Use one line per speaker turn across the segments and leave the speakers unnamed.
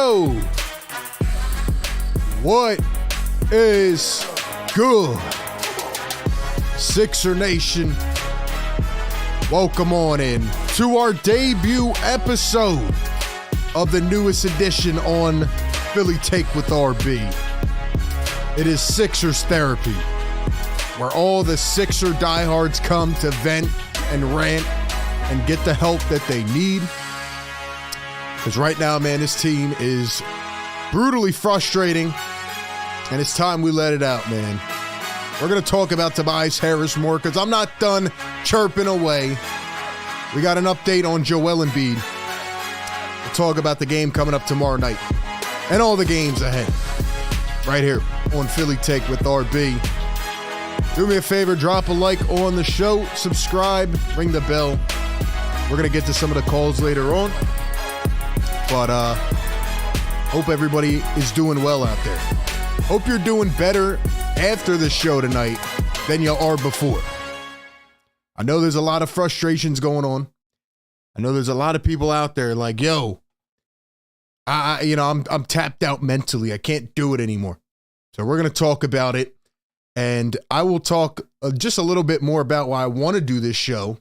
Yo, what is good? Sixer Nation, welcome on in to our debut episode of the newest edition on Philly Take with RB. It is Sixers Therapy, where all the Sixer diehards come to vent and rant and get the help that they need. Because right now, man, this team is brutally frustrating, and it's time we let it out, man. We're going to talk about Tobias Harris more because I'm not done chirping away. We got an update on Joel Embiid. We'll talk about the game coming up tomorrow night and all the games ahead right here on Philly Take with RB. Do me a favor, drop a like on the show, subscribe, ring the bell. We're going to get to some of the calls later on. But hope everybody is doing well out there. Hope you're doing better after the show tonight than you are before. I know there's a lot of frustrations going on. I know there's a lot of people out there like, yo, I'm tapped out mentally. I can't do it anymore. So we're going to talk about it. And I will talk just a little bit more about why I want to do this show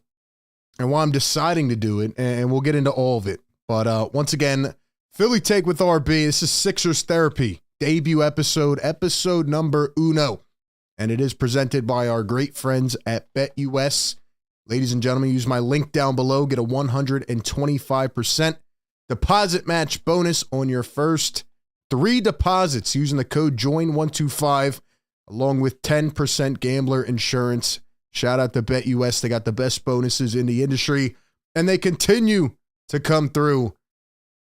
and why I'm deciding to do it. And we'll get into all of it. But once again, Philly Take with RB. This is Sixers Therapy, debut episode number uno. And it is presented by our great friends at BetUS. Ladies and gentlemen, use my link down below. Get a 125% deposit match bonus on your first 3 deposits using the code JOIN125 along with 10% gambler insurance. Shout out to BetUS. They got the best bonuses in the industry, and they continue to come through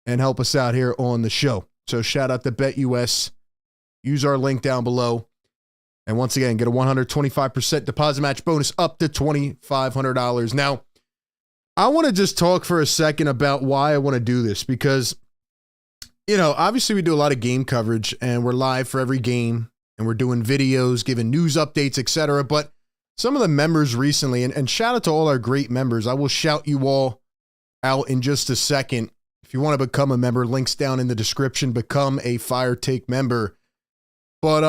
and help us out here on the show. So shout out to BetUS. Use our link down below. And once again, get a 125% deposit match bonus up to $2,500. Now, I want to just talk for a second about why I want to do this because, obviously we do a lot of game coverage and we're live for every game and we're doing videos, giving news updates, etc. But some of the members recently, and shout out to all our great members. I will shout you all out in just a second. If you want to become a member, links down in the description. Become a Fire Take member. But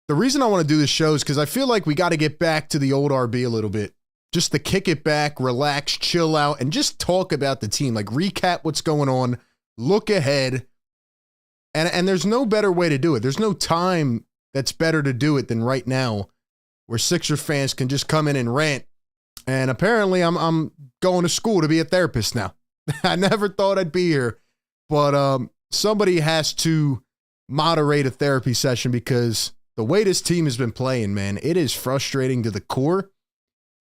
the reason I want to do this show is because I feel like we got to get back to the old RB a little bit. Just to kick it back, relax, chill out, and just talk about the team. Like recap what's going on, look ahead. And there's no better way to do it. There's no time that's better to do it than right now, where Sixer fans can just come in and rant. And apparently I'm going to school to be a therapist now. I never thought I'd be here, but somebody has to moderate a therapy session because the way this team has been playing, man, it is frustrating to the core.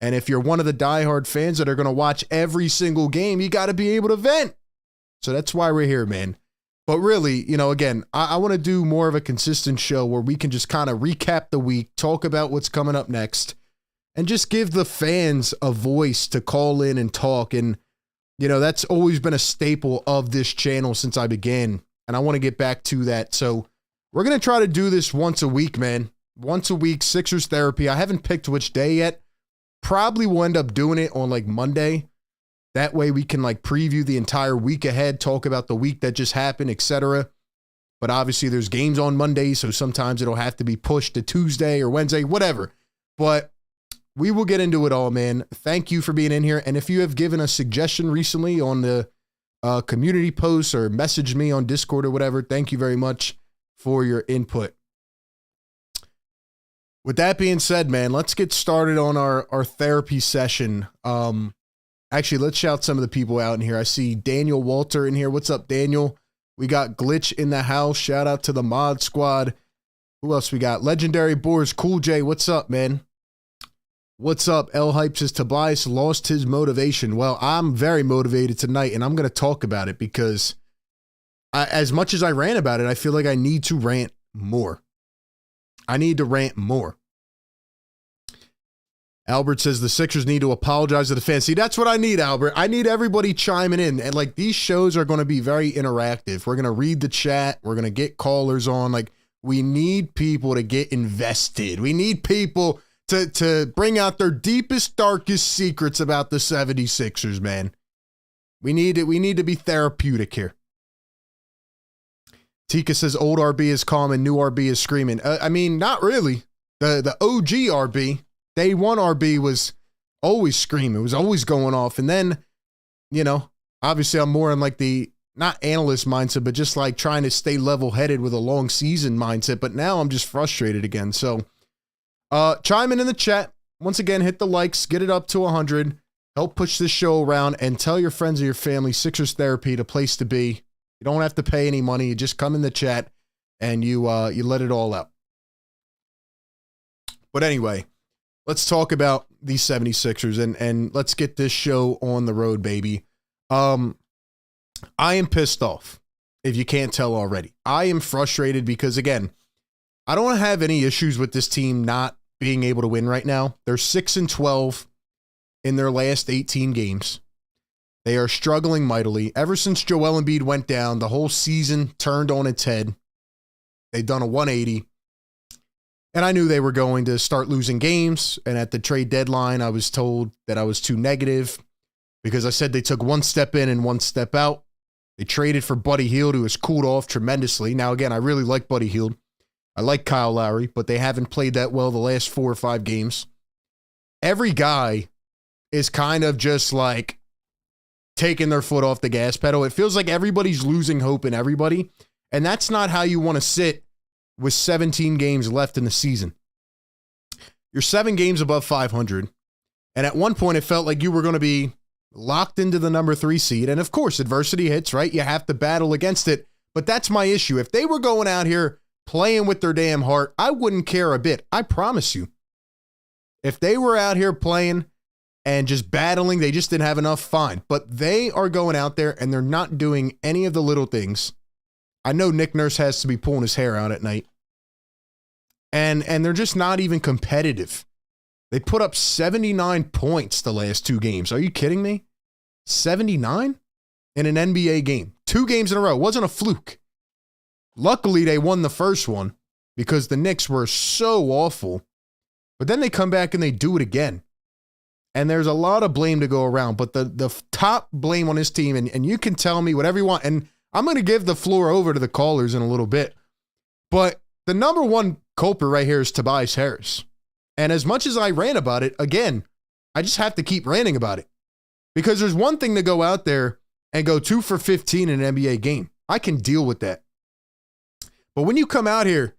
And if you're one of the diehard fans that are going to watch every single game, you got to be able to vent. So that's why we're here, man. But really, again, I want to do more of a consistent show where we can just kind of recap the week, talk about what's coming up next, and just give the fans a voice to call in and talk. And, that's always been a staple of this channel since I began. And I want to get back to that. So we're going to try to do this once a week, man. Once a week, Sixers Therapy. I haven't picked which day yet. Probably will end up doing it on like Monday. That way we can like preview the entire week ahead, talk about the week that just happened, etc. But obviously there's games on Monday, so sometimes it'll have to be pushed to Tuesday or Wednesday, whatever. But we will get into it all, man. Thank you for being in here. And if you have given a suggestion recently on the community posts or messaged me on Discord or whatever, thank you very much for your input. With that being said, man, let's get started on our therapy session. Actually, let's shout some of the people out in here. I see Daniel Walter in here. What's up, Daniel? We got Glitch in the house. Shout out to the mod squad. Who else we got? Legendary Boars. Cool J. What's up, man? What's up? L Hype says Tobias lost his motivation. Well, I'm very motivated tonight, and I'm going to talk about it because as much as I rant about it, I feel like I need to rant more. I need to rant more. Albert says the Sixers need to apologize to the fans. See, that's what I need, Albert. I need everybody chiming in. And like these shows are going to be very interactive. We're going to read the chat. We're going to get callers on. Like we need people to get invested. We need people to bring out their deepest, darkest secrets about the 76ers, man. We need to be therapeutic here. Tika says old RB is calm and new RB is screaming. I mean, not really. The OG RB, day one RB was always screaming. It was always going off. And then, obviously I'm more in like the, not analyst mindset, but just like trying to stay level-headed with a long season mindset. But now I'm just frustrated again. So chime in the chat. Once again, hit the likes, get it up to 100. Help push this show around and tell your friends or your family Sixers Therapy, the place to be. You don't have to pay any money. You just come in the chat and you let it all out. But anyway, let's talk about these 76ers and let's get this show on the road, baby. I am pissed off, if you can't tell already. I am frustrated because, again, I don't have any issues with this team not being able to win right now. They're 6-12 in their last 18 games. They are struggling mightily. Ever since Joel Embiid went down, the whole season turned on its head. They've done a 180. And I knew they were going to start losing games. And at the trade deadline, I was told that I was too negative because I said they took one step in and one step out. They traded for Buddy Hield, who has cooled off tremendously. Now, again, I really like Buddy Hield. I like Kyle Lowry, but they haven't played that well the last 4 or 5 games. Every guy is kind of just like taking their foot off the gas pedal. It feels like everybody's losing hope in everybody, and that's not how you want to sit with 17 games left in the season. You're 7 games above 500, and at one point it felt like you were going to be locked into the number 3 seed. And of course, adversity hits, right? You have to battle against it. But that's my issue. If they were going out here playing with their damn heart, I wouldn't care a bit. I promise you. If they were out here playing and just battling, they just didn't have enough, fine. But they are going out there and they're not doing any of the little things. I know Nick Nurse has to be pulling his hair out at night. And they're just not even competitive. They put up 79 points the last 2 games. Are you kidding me? 79 in an NBA game. 2 games in a row. It wasn't a fluke. Luckily, they won the first one because the Knicks were so awful. But then they come back and they do it again. And there's a lot of blame to go around. But the top blame on this team, and you can tell me whatever you want, and I'm going to give the floor over to the callers in a little bit. But the number one culprit right here is Tobias Harris. And as much as I rant about it, again, I just have to keep ranting about it. Because there's one thing to go out there and go 2 for 15 in an NBA game. I can deal with that. But when you come out here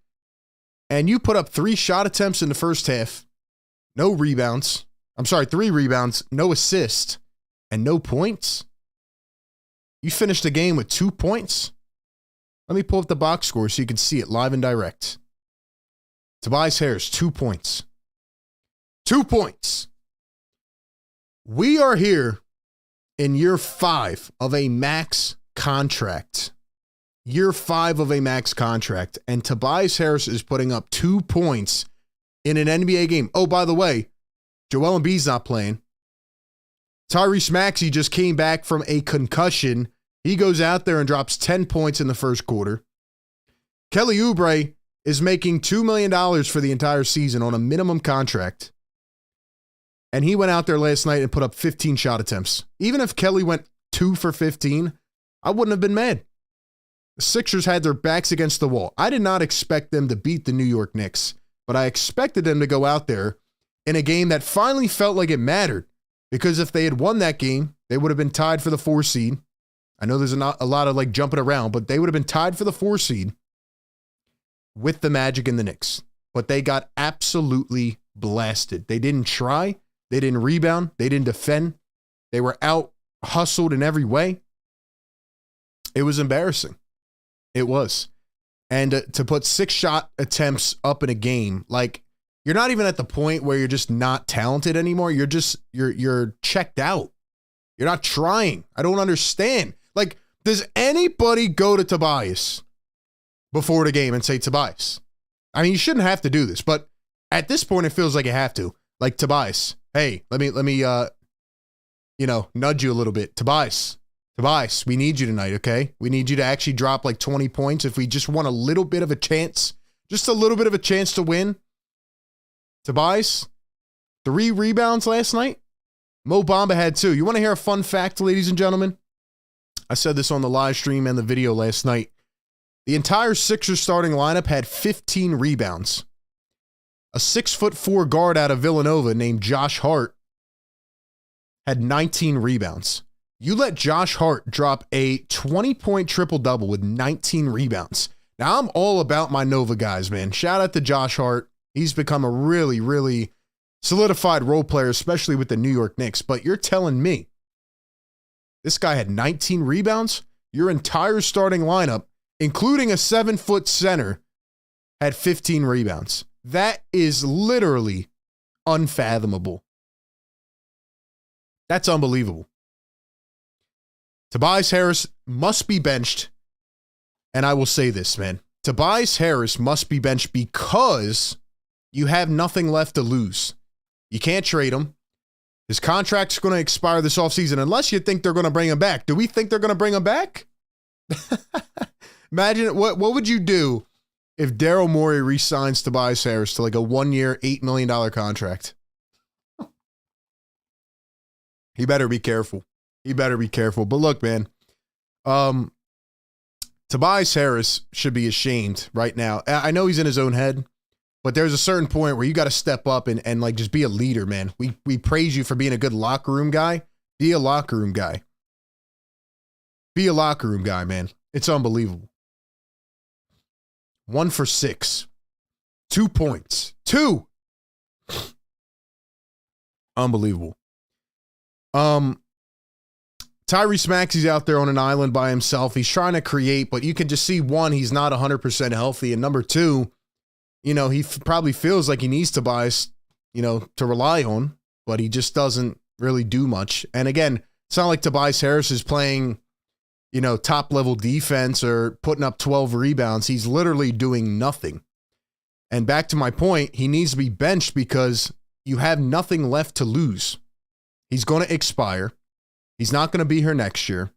and you put up 3 shot attempts in the first half, no rebounds, 3 rebounds, no assists, and no points, you finished the game with 2 points. Let me pull up the box score so you can see it live and direct. Tobias Harris, 2 points. 2 points. We are here in year 5 of a max contract. Year 5 of a max contract. And Tobias Harris is putting up 2 points in an NBA game. Oh, by the way, Joel Embiid's not playing. Tyrese Maxey just came back from a concussion. He goes out there and drops 10 points in the first quarter. Kelly Oubre is making $2 million for the entire season on a minimum contract. And he went out there last night and put up 15 shot attempts. Even if Kelly went 2 for 15, I wouldn't have been mad. The Sixers had their backs against the wall. I did not expect them to beat the New York Knicks, but I expected them to go out there in a game that finally felt like it mattered. Because if they had won that game, they would have been tied for the 4 seed. I know there's a lot of like jumping around, but they would have been tied for the 4 seed with the Magic and the Knicks. But they got absolutely blasted. They didn't try. They didn't rebound. They didn't defend. They were out hustled in every way. It was embarrassing. It was. And to put 6 shot attempts up in a game, like you're not even at the point where you're just not talented anymore. You're checked out. You're not trying. I don't understand. Like, does anybody go to Tobias before the game and say, Tobias? I mean, you shouldn't have to do this, but at this point, it feels like you have to. Like, Tobias, hey, let me nudge you a little bit. Tobias, we need you tonight, okay? We need you to actually drop like 20 points if we just want a little bit of a chance, just a little bit of a chance to win. Tobias, 3 rebounds last night. Mo Bamba had 2. You want to hear a fun fact, ladies and gentlemen? I said this on the live stream and the video last night. The entire Sixers starting lineup had 15 rebounds. A 6'4" guard out of Villanova named Josh Hart had 19 rebounds. You let Josh Hart drop a 20-point triple-double with 19 rebounds. Now, I'm all about my Nova guys, man. Shout out to Josh Hart. He's become a really, really solidified role player, especially with the New York Knicks. But you're telling me this guy had 19 rebounds? Your entire starting lineup, including a 7-foot center, had 15 rebounds. That is literally unfathomable. That's unbelievable. Tobias Harris must be benched. And I will say this, man. Tobias Harris must be benched because you have nothing left to lose. You can't trade him. His contract's going to expire this offseason unless you think they're going to bring him back. Do we think they're going to bring him back? Imagine, what would you do if Daryl Morey re-signs Tobias Harris to like a 1-year, $8 million contract? He better be careful. He better be careful. But look, man, Tobias Harris should be ashamed right now. I know he's in his own head, but there's a certain point where you got to step up and like just be a leader, man. We praise you for being a good locker room guy. Be a locker room guy. Be a locker room guy, man. It's unbelievable. 1 for 6. 2 points. 2. Unbelievable. Tyrese Maxey's out there on an island by himself. He's trying to create, but you can just see, one, he's not 100% healthy. And number two, you know, he probably feels like he needs Tobias, you know, to rely on, but he just doesn't really do much. And again, it's not like Tobias Harris is playing, you know, top level defense or putting up 12 rebounds. He's literally doing nothing. And back to my point, he needs to be benched because you have nothing left to lose. He's going to expire. He's not going to be here next year.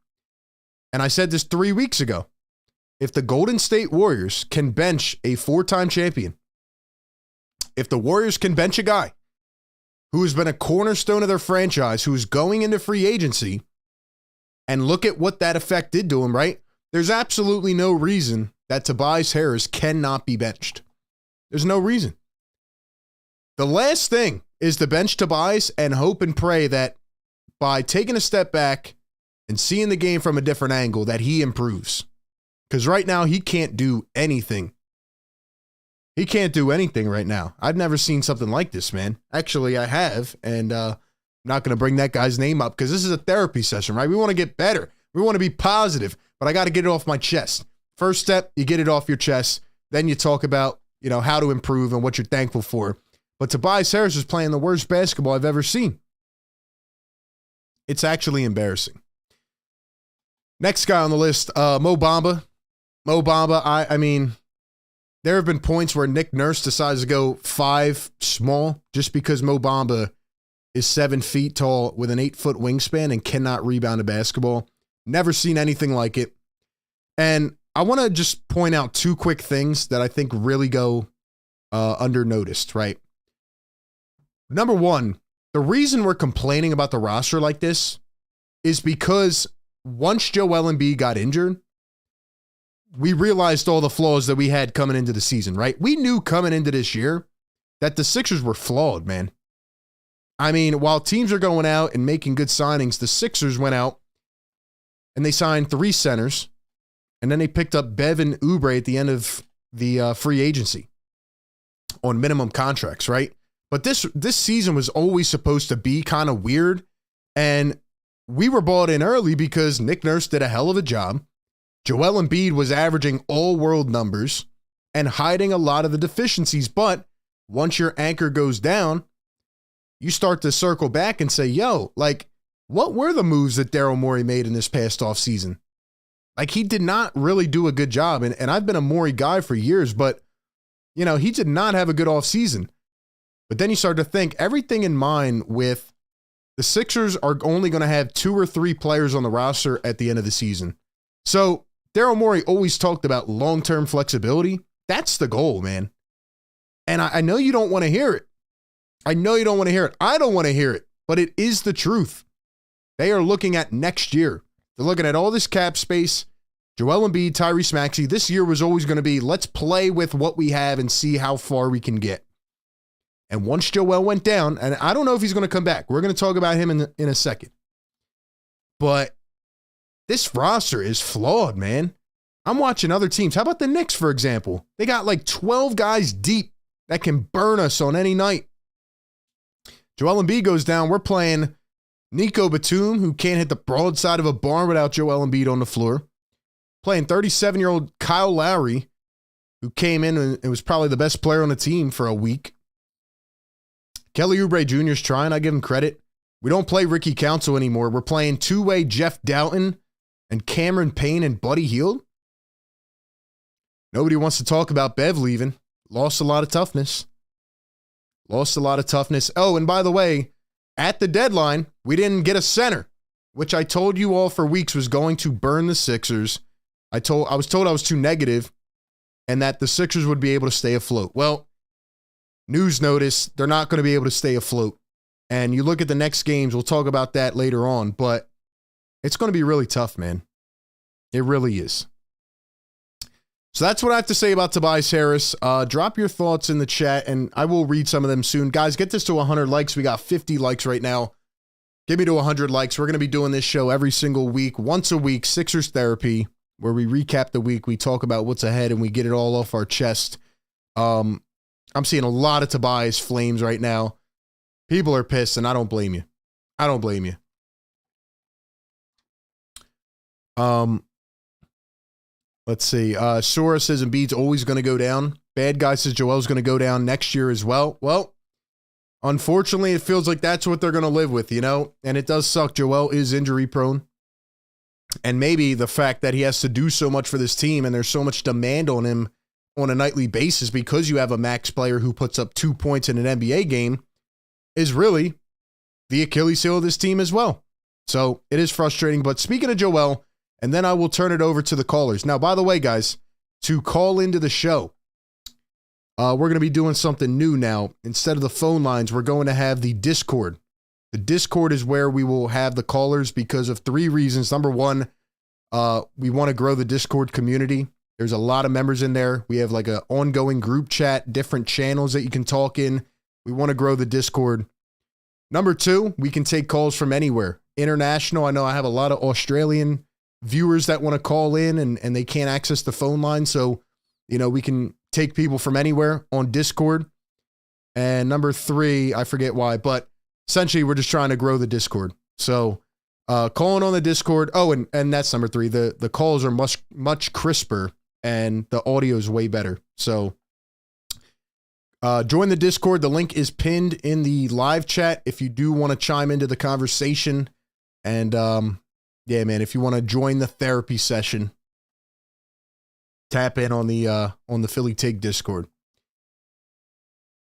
And I said this 3 weeks ago. If the Golden State Warriors can bench a 4-time champion, if the Warriors can bench a guy who has been a cornerstone of their franchise, who is going into free agency, and look at what that effect did to him, right? There's absolutely no reason that Tobias Harris cannot be benched. There's no reason. The last thing is to bench Tobias and hope and pray that by taking a step back and seeing the game from a different angle, that he improves. Because right now, he can't do anything. He can't do anything right now. I've never seen something like this, man. Actually, I have, and I'm not going to bring that guy's name up because this is a therapy session, right? We want to get better. We want to be positive, but I got to get it off my chest. First step, you get it off your chest. Then you talk about, you know, how to improve and what you're thankful for. But Tobias Harris is playing the worst basketball I've ever seen. It's actually embarrassing. Next guy on the list, Mo Bamba. Mo Bamba, I mean, there have been points where Nick Nurse decides to go 5 small just because Mo Bamba is 7 feet tall with an 8-foot wingspan and cannot rebound a basketball. Never seen anything like it. And I want to just point out 2 quick things that I think really go under-noticed, right? Number one, the reason we're complaining about the roster like this is because once Joel Embiid got injured, we realized all the flaws that we had coming into the season, right? We knew coming into this year that the Sixers were flawed, man. I mean, while teams are going out and making good signings, the Sixers went out and they signed 3 centers, and then they picked up Bevan Oubre at the end of the free agency on minimum contracts, right? But this season was always supposed to be kind of weird, and we were bought in early because Nick Nurse did a hell of a job. Joel Embiid was averaging all-world numbers and hiding a lot of the deficiencies, but once your anchor goes down, you start to circle back and say, yo, like, what were the moves that Daryl Morey made in this past offseason? Like, he did not really do a good job, and I've been a Morey guy for years, but, you know, he did not have a good offseason. But then you start to think everything in mind with the Sixers are only going to have 2 or 3 players on the roster at the end of the season. So Daryl Morey always talked about long-term flexibility. That's the goal, man. And I know you don't want to hear it. I know you don't want to hear it. I don't want to hear it, but it is the truth. They are looking at next year. They're looking at all this cap space, Joel Embiid, Tyrese Maxey, this year was always going to be, let's play with what we have and see how far we can get. And once Joel went down, and I don't know if he's going to come back. We're going to talk about him in a second. But this roster is flawed, man. I'm watching other teams. How about the Knicks, for example? They got like 12 guys deep that can burn us on any night. Joel Embiid goes down. We're playing Nico Batum, who can't hit the broadside of a barn without Joel Embiid on the floor. Playing 37-year-old Kyle Lowry, who came in and was probably the best player on the team for a week. Kelly Oubre Jr. is trying. I give him credit. We don't play Ricky Council anymore. We're playing two-way Jeff Doughton and Cameron Payne and Buddy Hield. Nobody wants to talk about Bev leaving. Lost a lot of toughness. Oh, and by the way, at the deadline, we didn't get a center, which I told you all for weeks was going to burn the Sixers. I was told I was too negative and that the Sixers would be able to stay afloat. Well, news notice, they're not going to be able to stay afloat. And you look at the next games, we'll talk about that later on, but it's going to be really tough, man. It really is. So that's what I have to say about Tobias Harris. Drop your thoughts in the chat, and I will read some of them soon. Guys, get this to 100 likes. We got 50 likes right now. Get me to 100 likes. We're going to be doing this show every single week, once a week, Sixers Therapy, where we recap the week, we talk about what's ahead, and we get it all off our chest. I'm seeing a lot of Tobias flames right now. People are pissed, and I don't blame you. Let's see. Sora says Embiid's always going to go down. Bad Guy says Joel's going to go down next year as well. Well, unfortunately, it feels like that's what they're going to live with, you know? And it does suck. Joel is injury prone. And maybe the fact that he has to do so much for this team and there's so much demand on him on a nightly basis because you have a max player who puts up 2 points in an NBA game is really the Achilles heel of this team as well. So it is frustrating. But speaking of Joel, and then I will turn it over to the callers. Now, by the way, guys, to call into the show, we're going to be doing something new now. Instead of the phone lines, we're going to have the Discord. The Discord is where we will have the callers because of 3 reasons. Number one, we want to grow the Discord community. There's a lot of members in there. We have like an ongoing group chat, different channels that you can talk in. We want to grow the Discord. Number 2, we can take calls from anywhere. International, I know I have a lot of Australian viewers that want to call in and they can't access the phone line. So, you know, we can take people from anywhere on Discord. And number 3, I forget why, but essentially we're just trying to grow the Discord. So calling on the Discord. Oh, and that's number 3. The calls are much crisper and the audio is way better. So join the Discord. The link is pinned in the live chat if you do want to chime into the conversation. And yeah, man, if you want to join the therapy session, tap in on the Philly Take Discord.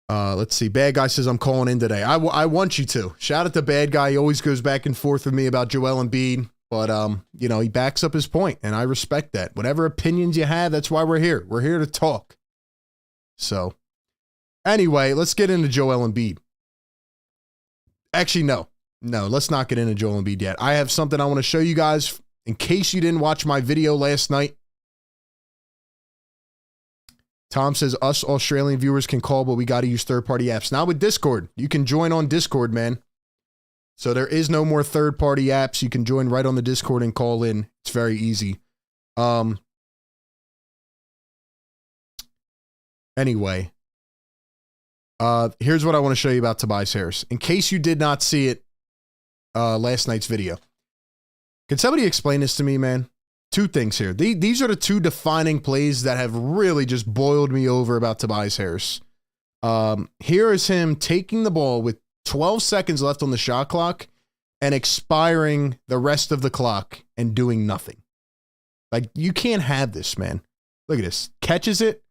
Let's see. Bad Guy says I'm calling in today. I want you to. Shout out to Bad Guy. He always goes back and forth with me about Joel Embiid, but you know, he backs up his point, and I respect that. Whatever opinions you have, that's why we're here. We're here to talk. So, anyway, let's get into Joel Embiid. Actually, no, let's not get into Joel Embiid yet. I have something I want to show you guys in case you didn't watch my video last night. Tom says us Australian viewers can call, but we got to use third-party apps. Now with Discord, you can join on Discord, man. So there is no more third-party apps. You can join right on the Discord and call in. It's very easy. Anyway, here's what I want to show you about Tobias Harris. In case you did not see it last night's video. Can somebody explain this to me, man? 2 things here. These are the 2 defining plays that have really just boiled me over about Tobias Harris. Here is him taking the ball with 12 seconds left on the shot clock and expiring the rest of the clock and doing nothing. Like, you can't have this, man. Look at this. Catches it.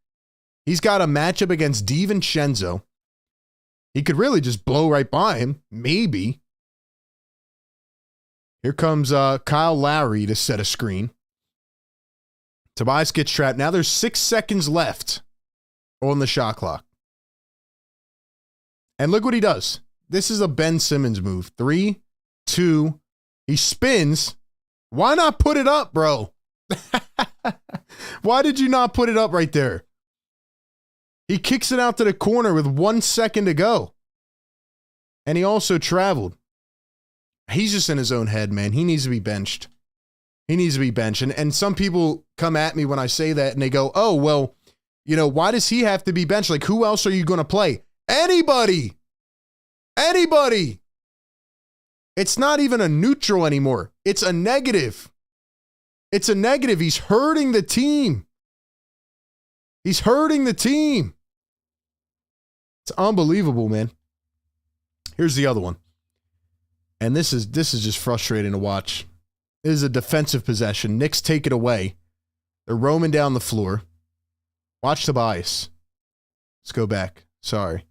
He's got a matchup against DiVincenzo. He could really just blow right by him. Maybe. Here comes Kyle Lowry to set a screen. Tobias gets trapped. Now there's 6 seconds left on the shot clock. And look what he does. This is a Ben Simmons move. 3, 2, he spins. Why not put it up, bro? Why did you not put it up right there? He kicks it out to the corner with 1 second to go. And he also traveled. He's just in his own head, man. He needs to be benched. He needs to be benched. And some people come at me when I say that and they go, oh, well, you know, why does he have to be benched? Like, who else are you going to play? Anybody. Anybody. It's not even a neutral anymore. It's a negative. It's a negative. He's hurting the team. He's hurting the team. It's unbelievable, man. Here's the other one. And this is just frustrating to watch. This is a defensive possession. Knicks take it away. They're roaming down the floor. Watch Tobias. Let's go back. Sorry.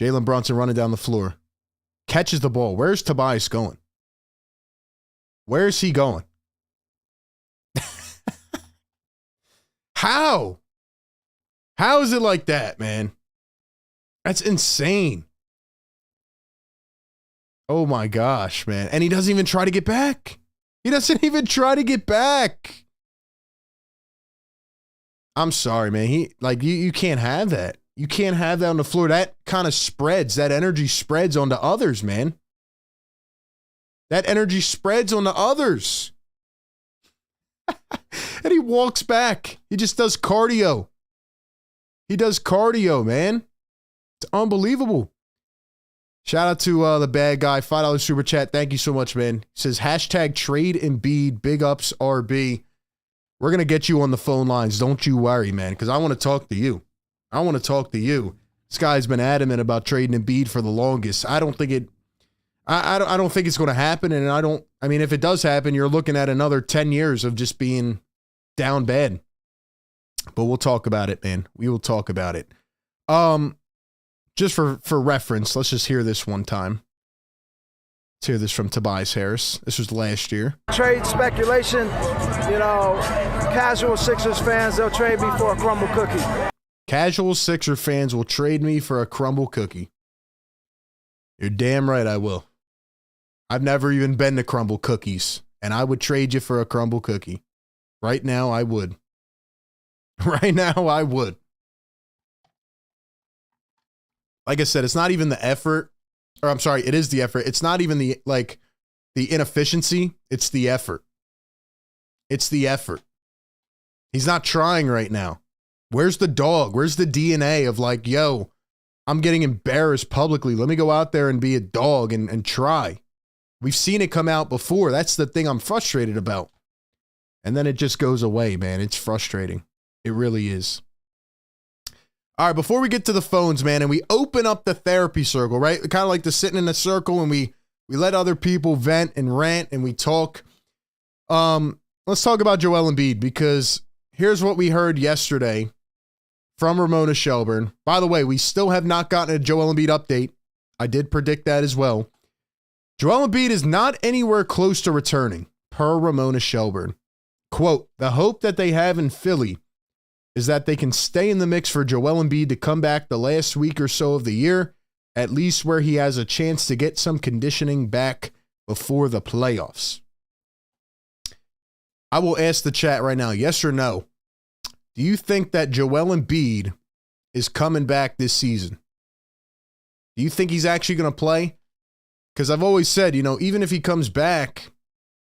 Jalen Brunson running down the floor. Catches the ball. Where's Tobias going? Where's he going? How? How is it like that, man? That's insane. Oh my gosh, man. And he doesn't even try to get back. He doesn't even try to get back. I'm sorry, man. You can't have that. You can't have that on the floor. That kind of spreads. That energy spreads onto others, man. That energy spreads onto others. And he walks back. He just does cardio. He does cardio, man. It's unbelievable. Shout out to the bad guy, $5 super chat. Thank you so much, man. He says, hashtag trade Embiid, big ups RB. We're going to get you on the phone lines. Don't you worry, man, because I want to talk to you. I want to talk to you. This guy's been adamant about trading Embiid for the longest. I don't think it's going to happen. And I mean, if it does happen, you're looking at another 10 years of just being down bad. But we'll talk about it, man. We will talk about it. Just for reference, let's just hear this one time. Let's hear this from Tobias Harris. This was last year.
Trade speculation, casual Sixers fans, they'll trade me for a crumble cookie.
Casual Sixer fans will trade me for a crumble cookie. You're damn right I will. I've never even been to crumble cookies, and I would trade you for a crumble cookie. Right now, I would. Right now, I would. Like I said, it's not even the effort, or I'm sorry, it is the effort. It's not even the inefficiency. It's the effort. It's the effort. He's not trying right now. Where's the dog? Where's the DNA of like, yo, I'm getting embarrassed publicly. Let me go out there and be a dog and try. We've seen it come out before. That's the thing I'm frustrated about. And then it just goes away, man. It's frustrating. It really is. All right, before we get to the phones, man, and we open up the therapy circle, right? Kind of like the sitting in a circle and we let other people vent and rant and we talk. Let's talk about Joel Embiid, because here's what we heard yesterday from Ramona Shelburne. By the way, we still have not gotten a Joel Embiid update. I did predict that as well. Joel Embiid is not anywhere close to returning, per Ramona Shelburne. Quote, the hope that they have in Philly is that they can stay in the mix for Joel Embiid to come back the last week or so of the year, at least where he has a chance to get some conditioning back before the playoffs. I will ask the chat right now, yes or no. Do you think that Joel Embiid is coming back this season? Do you think he's actually going to play? Because I've always said, even if he comes back,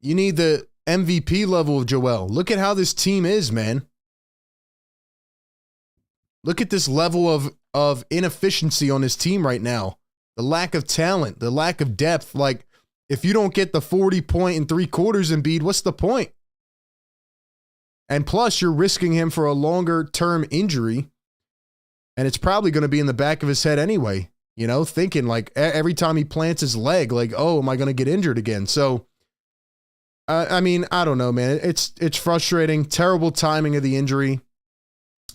you need the MVP level of Joel. Look at how this team is, man. Look at this level of inefficiency on this team right now. The lack of talent, the lack of depth. Like, if you don't get the 40 point in 3 quarters Embiid, what's the point? And plus, you're risking him for a longer term injury. And it's probably going to be in the back of his head anyway. Thinking like every time he plants his leg, like, oh, am I going to get injured again? So, I mean, I don't know, man. It's frustrating. Terrible timing of the injury.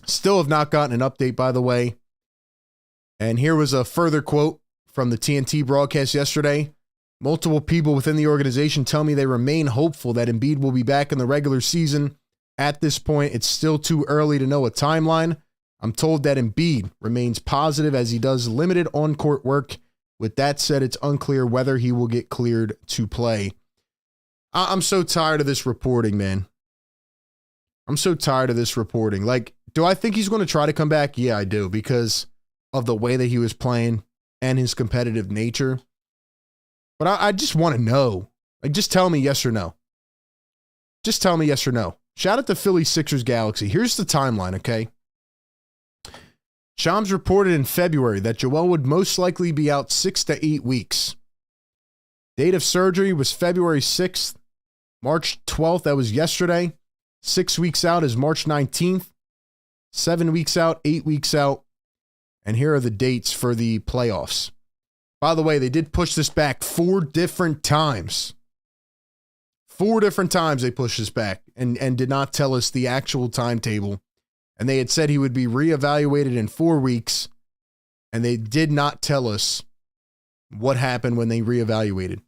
Still have not gotten an update, by the way. And here was a further quote from the TNT broadcast yesterday. Multiple people within the organization tell me they remain hopeful that Embiid will be back in the regular season. At this point, it's still too early to know a timeline. I'm told that Embiid remains positive as he does limited on-court work. With that said, it's unclear whether he will get cleared to play. I'm so tired of this reporting, man. I'm so tired of this reporting. Like, do I think he's going to try to come back? Yeah, I do, because of the way that he was playing and his competitive nature. But I just want to know. Like, just tell me yes or no. Just tell me yes or no. Shout out to Philly Sixers Galaxy. Here's the timeline, okay? Shams reported in February that Joel would most likely be out 6 to 8 weeks. Date of surgery was February 6th. March 12th, that was yesterday. 6 weeks out is March 19th. 7 weeks out, 8 weeks out. And here are the dates for the playoffs. By the way, they did push this back 4 different times. 4 different times they pushed this back and did not tell us the actual timetable. And they had said he would be reevaluated in 4 weeks. And they did not tell us what happened when they reevaluated.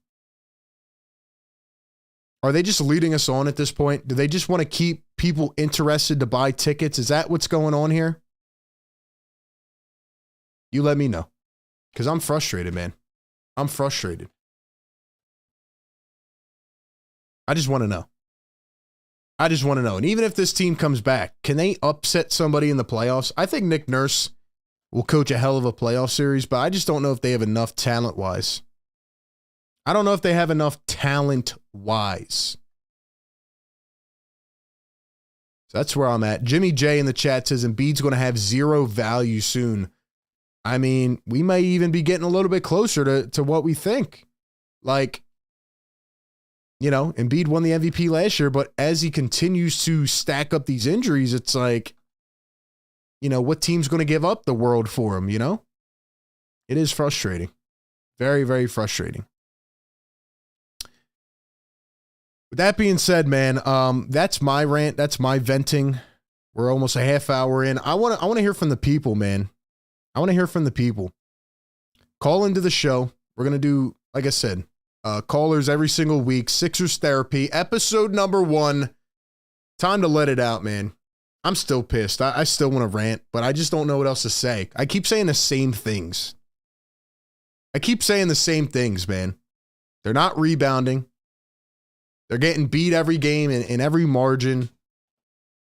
Are they just leading us on at this point? Do they just want to keep people interested to buy tickets? Is that what's going on here? You let me know. Because I'm frustrated, man. I'm frustrated. I just want to know. I just want to know. And even if this team comes back, can they upset somebody in the playoffs? I think Nick Nurse will coach a hell of a playoff series, but I just don't know if they have enough talent-wise. I don't know if they have enough talent-wise. So that's where I'm at. Jimmy J in the chat says Embiid's going to have 0 value soon. I mean, we may even be getting a little bit closer to what we think. Like, you know, Embiid won the MVP last year, but as he continues to stack up these injuries, it's like, you know, what team's going to give up the world for him, you know? It is frustrating. Very, very frustrating. With that being said, man, that's my rant. That's my venting. We're almost a half hour in. I want to hear from the people, man. I want to hear from the people. Call into the show. We're going to do, like I said, callers every single week. Sixers Therapy, episode number 1. Time to let it out, man. I'm still pissed. I still want to rant, but I just don't know what else to say. I keep saying the same things. Man. They're not rebounding. They're getting beat every game in every margin.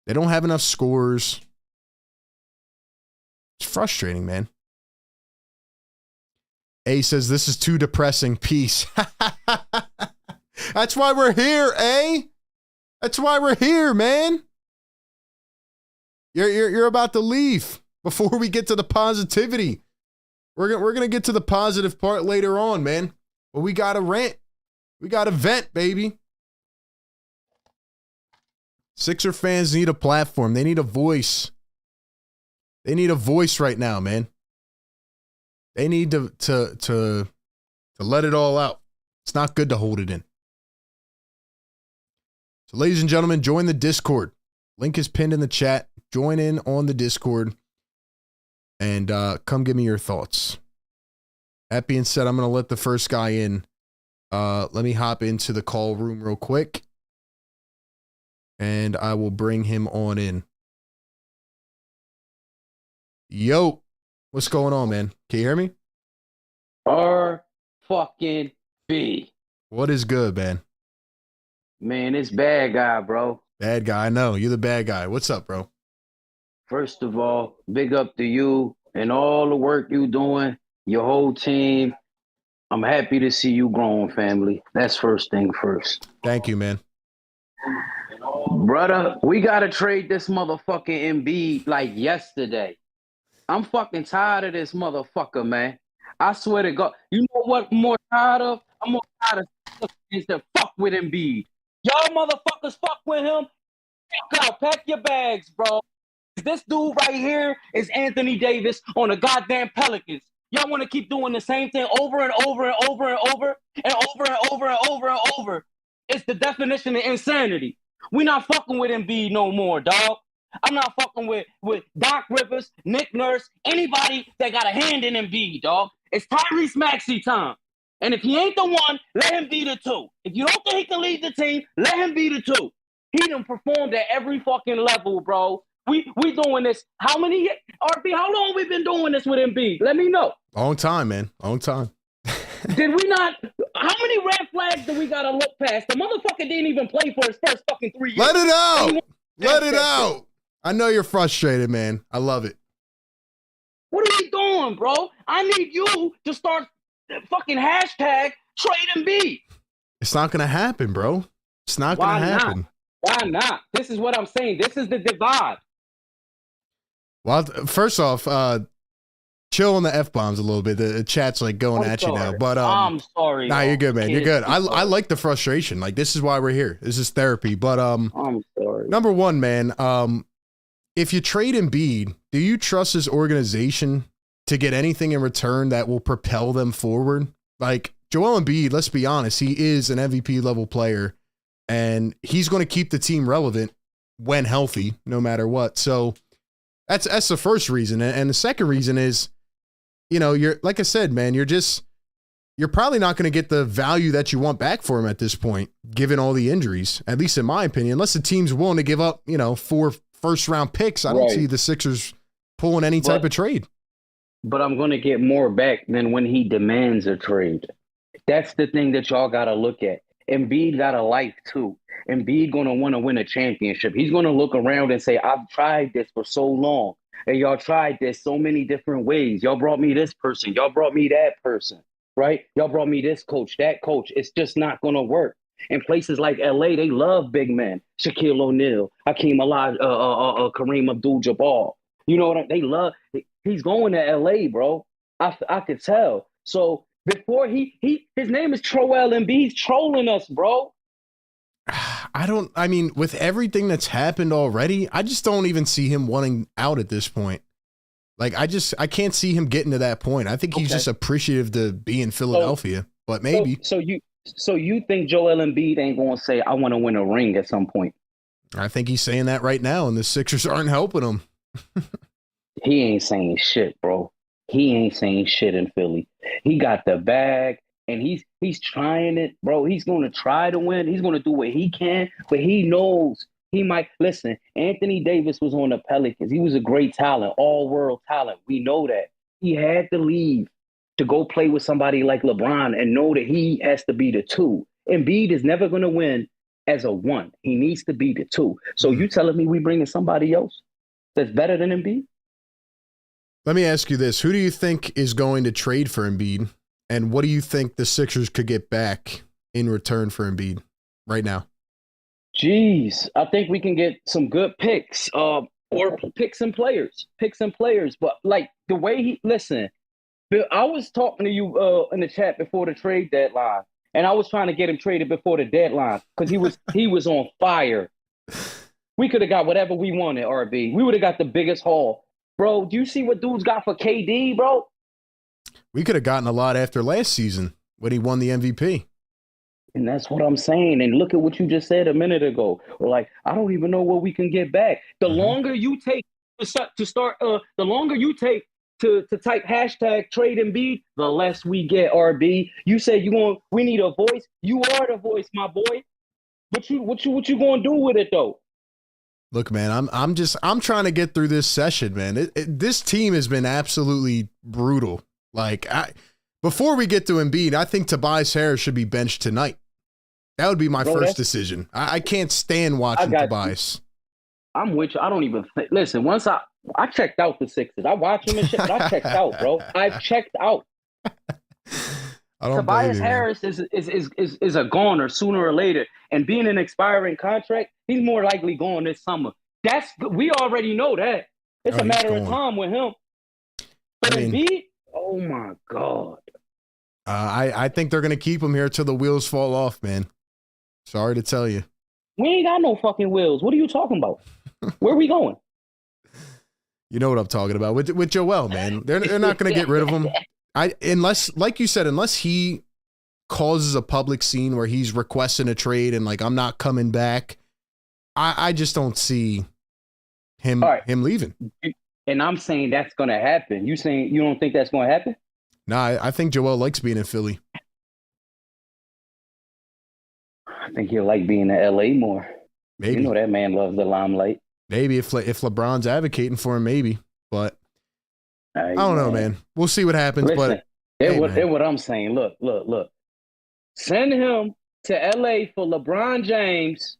They don't have enough scores. It's frustrating, man. A says, this is too depressing. Peace. That's why we're here, A. That's why we're here, man. You're about to leave before we get to the positivity. We're gonna get to the positive part later on, man. But we gotta rant. We gotta vent, baby. Sixer fans need a platform. They need a voice. They need a voice right now, man. They need to let it all out. It's not good to hold it in. So, ladies and gentlemen, join the Discord. Link is pinned in the chat. Join in on the Discord and come give me your thoughts. That being said, I'm going to let the first guy in. Let me hop into the call room real quick, and I will bring him on in. Yo, what's going on, man? Can you hear me?
Fucking B.
What is good, man?
Man, it's bad guy, bro.
Bad guy, I know. You're the bad guy. What's up, bro?
First of all, big up to you and all the work you doing, your whole team. I'm happy to see you growing, family. That's first thing first.
Thank you, man.
Brother, we got to trade this motherfucking Embiid like yesterday. I'm fucking tired of this motherfucker, man. I swear to God. You know what I'm more tired of? I'm more tired of is to fuck with Embiid. Y'all motherfuckers fuck with him. Pack your bags, bro. This dude right here is Anthony Davis on the goddamn Pelicans. Y'all want to keep doing the same thing over and over and over and over and over and over and over and over. It's the definition of insanity. We not fucking with Embiid no more, dog. I'm not fucking with Doc Rivers, Nick Nurse, anybody that got a hand in Embiid, dog. It's Tyrese Maxey time. And if he ain't the one, let him be the 2. If you don't think he can lead the team, let him be the 2. He done performed at every fucking level, bro. We doing this. How many, RB, how long we been doing this with Embiid? Let me know.
Long time, man. Long time.
Did we not? How many red flags do we got to look past? The motherfucker didn't even play for his first fucking 3 years.
Let it out. Let it out. I know you're frustrated, man. I love it.
What are we doing, bro? I need you to start the fucking hashtag trade Embiid.
It's not going to happen, bro. It's not going to happen.
Why not? This is what I'm saying. This is the divide.
Well, first off, chill on the F-bombs a little bit. The chat's like going at you now. But
I'm sorry.
Nah, you're good, man. You're good. I like the frustration. Like, this is why we're here. This is therapy. But
I'm sorry.
Number one, man, if you trade Embiid, do you trust his organization to get anything in return that will propel them forward? Like, Joel Embiid, let's be honest, he is an MVP level player, and he's going to keep the team relevant when healthy, no matter what. So that's the first reason. And the second reason is, you're, like I said, man, you're probably not going to get the value that you want back for him at this point, given all the injuries, at least in my opinion, unless the team's willing to give up, 4 first-round picks. I don't see the Sixers pulling any type of trade.
But I'm going to get more back than when he demands a trade. That's the thing that y'all got to look at. Embiid got a life too. Embiid going to want to win a championship. He's going to look around and say, I've tried this for so long. And y'all tried this so many different ways. Y'all brought me this person. Y'all brought me that person, right? Y'all brought me this coach, that coach. It's just not going to work. In places like LA, they love big men. Shaquille O'Neal, Hakeem Kareem Abdul-Jabbar. You know what they love. He's going to LA, bro. I could tell. So before his name is Joel Embiid. He's trolling us, bro.
With everything that's happened already, I just don't even see him wanting out at this point. Like, I can't see him getting to that point. I think he's just appreciative to be in Philadelphia, but maybe.
So you think Joel Embiid ain't going to say, I want to win a ring at some point?
I think he's saying that right now, and the Sixers aren't helping him.
He ain't saying shit, bro. He ain't saying shit in Philly. He got the bag, and he's trying it, bro. He's going to try to win. He's going to do what he can, but he knows he might. Listen, Anthony Davis was on the Pelicans. He was a great talent, all-world talent. We know that. He had to leave to go play with somebody like LeBron and know that he has to be the 2. Embiid is never going to win as a 1. He needs to be the 2. So you telling me we bringing somebody else that's better than Embiid?
Let me ask you this. Who do you think is going to trade for Embiid? And what do you think the Sixers could get back in return for Embiid right now?
Jeez, I think we can get some good picks or pick some players. But like the way listen, I was talking to you in the chat before the trade deadline, and I was trying to get him traded before the deadline because he was on fire. We could have got whatever we wanted, RB. We would have got the biggest haul. Bro, do you see what dudes got for KD, bro?
We could have gotten a lot after last season when he won the MVP.
And that's what I'm saying. And look at what you just said a minute ago. Or like, I don't even know what we can get back. The longer you take the longer you take to type hashtag trade Embiid, the less we get, RB. You say we need a voice. You are the voice, my boy. What you gonna do with it though?
Look, man, I'm trying to get through this session, man. This team has been absolutely brutal. Like, before we get to Embiid, I think Tobias Harris should be benched tonight. That would be my first decision. I can't stand watching Tobias.
I'm with you. I don't even listen. Once I checked out the Sixers. I watch them and shit, but I checked out, bro. I've checked out. Tobias Harris is a goner sooner or later, and being an expiring contract, he's more likely going this summer. We already know that. It's a matter of time with him. But Embiid, oh my God.
I think they're gonna keep him here till the wheels fall off, man. Sorry to tell you.
We ain't got no fucking wheels. What are you talking about? Where are we going?
You know what I'm talking about with Joel, man. They're not gonna get rid of him. Unless, like you said, unless he causes a public scene where he's requesting a trade and like, I'm not coming back. I just don't see him leaving.
And I'm saying that's going to happen. You saying you don't think that's going to happen?
No, I think Joel likes being in Philly.
I think he'll like being in LA more.
Maybe.
You know that man loves the limelight.
Maybe if LeBron's advocating for him, maybe. But I don't know, man. We'll see what happens.
Listen,
but
what I'm saying. Look. Send him to LA for LeBron James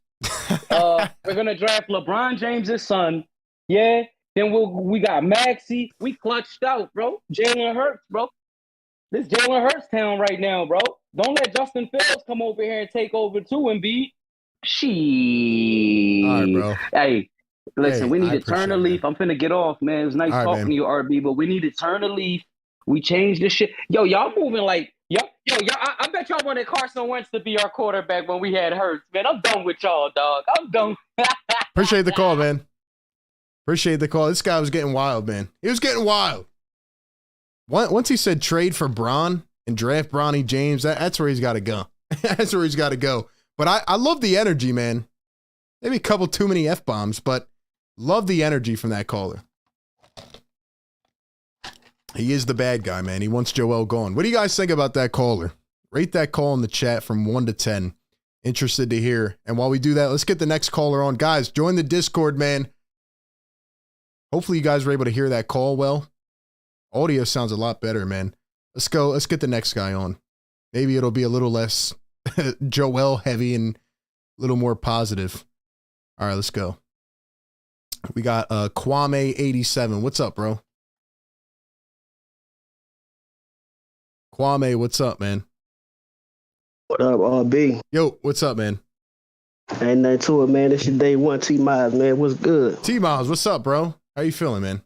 We're gonna draft LeBron James's son. Yeah. Then we got Maxey. We clutched out, bro. Jalen Hurts, bro. This Jalen Hurts town right now, bro. Don't let Justin Fields come over here and take over too, Embiid. She.
All right, bro.
Hey, listen,
Hey,
we need
I
to turn a
appreciate it,
leaf. I'm finna get off, man. It was nice
All right,
talking
man.
to you, RB, but we need to turn a leaf. We changed this shit. Yo, y'all moving like, yo, I bet y'all wanted Carson Wentz to be our quarterback when we had Hurts, man. I'm done with y'all, dog. I'm done.
Appreciate the call, man. Appreciate the call. This guy was getting wild, man. He was getting wild. Once he said trade for Bron and draft Bronny James, that's where he's got to go. That's where he's got to go. But I love the energy, man. Maybe a couple too many F-bombs, but love the energy from that caller. He is the bad guy, man. He wants Joel gone. What do you guys think about that caller? Rate that call in the chat from 1 to 10. Interested to hear. And while we do that, let's get the next caller on. Guys, join the Discord, man. Hopefully you guys were able to hear that call well. Audio sounds a lot better, man. Let's go. Let's get the next guy on. Maybe it'll be a little less Joel heavy and a little more positive. All right, let's go. We got Kwame87. What's up, bro? Kwame, what's up, man?
What up, RB?
Yo, what's up, man?
Ain't nothing to it, man. It's your day one, T-Miles, man. What's good?
T-Miles, what's up, bro? How you feeling, man?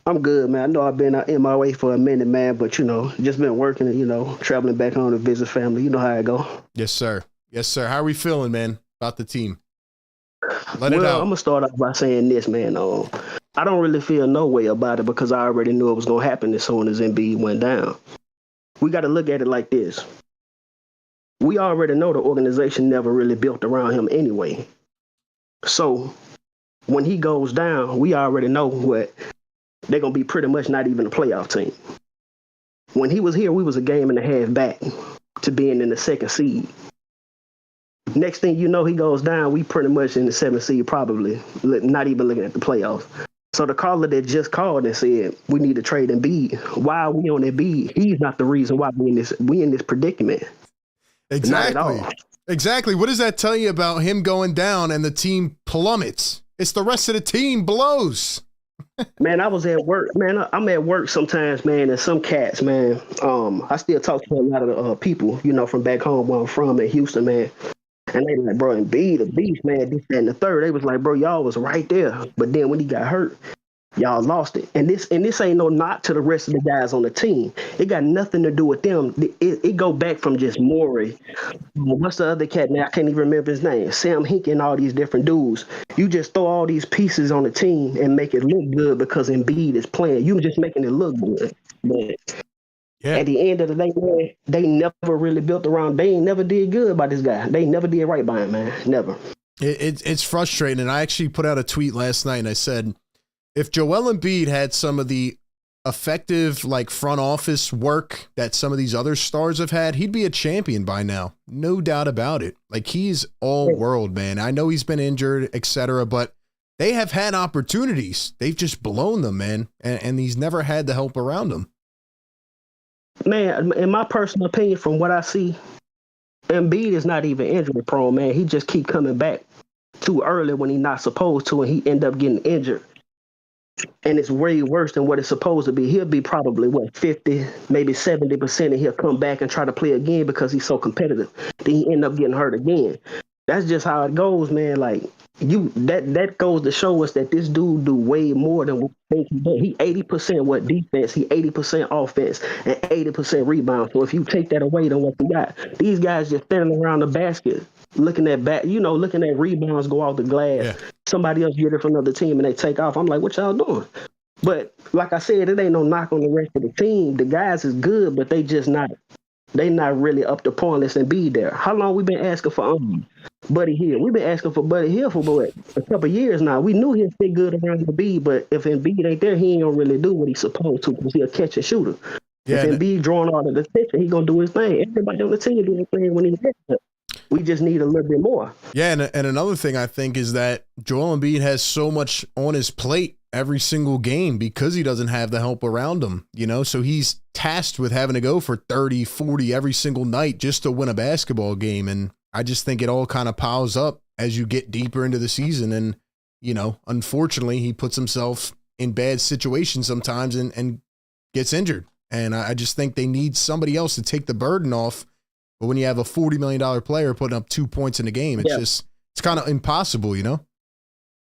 I'm good, man. I know I've been in my way for a minute, man, but, just been working and, traveling back home to visit family. You know how it go.
Yes, sir. Yes, sir. How are we feeling, man, about the team? Let it
Well,
out.
I'm going to start off by saying this, man. I don't really feel no way about it because I already knew it was going to happen as soon as Embiid went down. We got to look at it like this. We already know the organization never really built around him anyway. So when he goes down, we already know what they're going to be pretty much not even a playoff team. When he was here, we was a game and a half back to being in the second seed. Next thing you know, he goes down, we pretty much in the seventh seed, probably not even looking at the playoffs. So the caller that just called and said we need to trade Embiid, why are we on Embiid? He's not the reason why we in this predicament.
Exactly.
Not at all.
Exactly. What does that tell you about him going down and the team plummets? It's the rest of the team blows.
Man, I was at work. Man, I'm at work sometimes, man, and some cats, man. I still talk to a lot of people, from back home where I'm from in Houston, man. And they like, bro, Embiid, the beast, man, this, that, and the third. They was like, bro, y'all was right there. But then when he got hurt, y'all lost it. And this ain't no knock to the rest of the guys on the team. It got nothing to do with them. It go back from just Morey. What's the other cat now? I can't even remember his name. Sam Hinkie and all these different dudes. You just throw all these pieces on the team and make it look good because Embiid is playing. You just making it look good. But at the end of the day, man, they never really built around. They ain't never did good by this guy. They never did right by him, man. Never.
It's frustrating. And I actually put out a tweet last night and I said, if Joel Embiid had some of the effective front office work that some of these other stars have had, he'd be a champion by now. No doubt about it. He's all world, man. I know he's been injured, etc., but they have had opportunities. They've just blown them, man. And he's never had the help around him.
Man, in my personal opinion, from what I see, Embiid is not even injury prone, man. He just keep coming back too early when he's not supposed to, and he end up getting injured. And it's way worse than what it's supposed to be. He'll be probably 50, maybe 70%, and he'll come back and try to play again because he's so competitive. Then he end up getting hurt again. That's just how it goes, man. That goes to show us that this dude do way more than we think he does. He 80% defense, he 80% offense, and 80% rebound. So if you take that away, then what we got? These guys just standing around the basket, looking at rebounds go off the glass. Yeah. Somebody else get it from another team and they take off. I'm like, what y'all doing? But like I said, it ain't no knock on the rest of the team. The guys is good, but they not really up to par unless Embiid there. How long we been asking for Buddy Hield? We've been asking for Buddy Hield for a couple of years now. We knew he'd stay good around Embiid, but if Embiid ain't there, he ain't gonna really do what he's supposed to because he's a catch and shooter. Yeah, if Embiid drawing all of the attention, he gonna do his thing. Everybody on the team do his thing when he's there. We just need a little bit more. Yeah,
and another thing I think is that Joel Embiid has so much on his plate every single game because he doesn't have the help around him, so he's tasked with having to go for 30, 40 every single night just to win a basketball game. And I just think it all kind of piles up as you get deeper into the season. And, you know, unfortunately, he puts himself in bad situations sometimes and gets injured. And I just think they need somebody else to take the burden off. But when you have a $40 million player putting up 2 points in a game, it's kind of impossible, you know?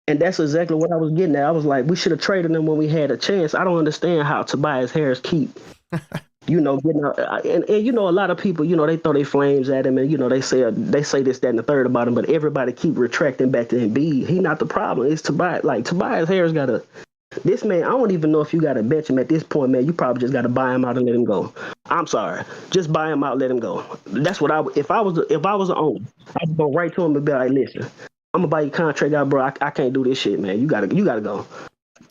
And that's exactly what I was getting at. I was like, we should have traded him when we had a chance. I don't understand how Tobias Harris keep, you know, getting and you know, a lot of people, you know, they throw their flames at him, and you know, they say this, that, and the third about him, but everybody keep retracting back to Embiid. He not the problem. It's Tobias. Like Tobias Harris this man. I don't even know if you got to bench him at this point, man. You probably just got to buy him out and let him go. I'm sorry, just buy him out, let him go. That's what if I was the owner, I'd go right to him and be like, listen, I'm gonna buy your contract out, bro. I can't do this shit, man. You gotta go.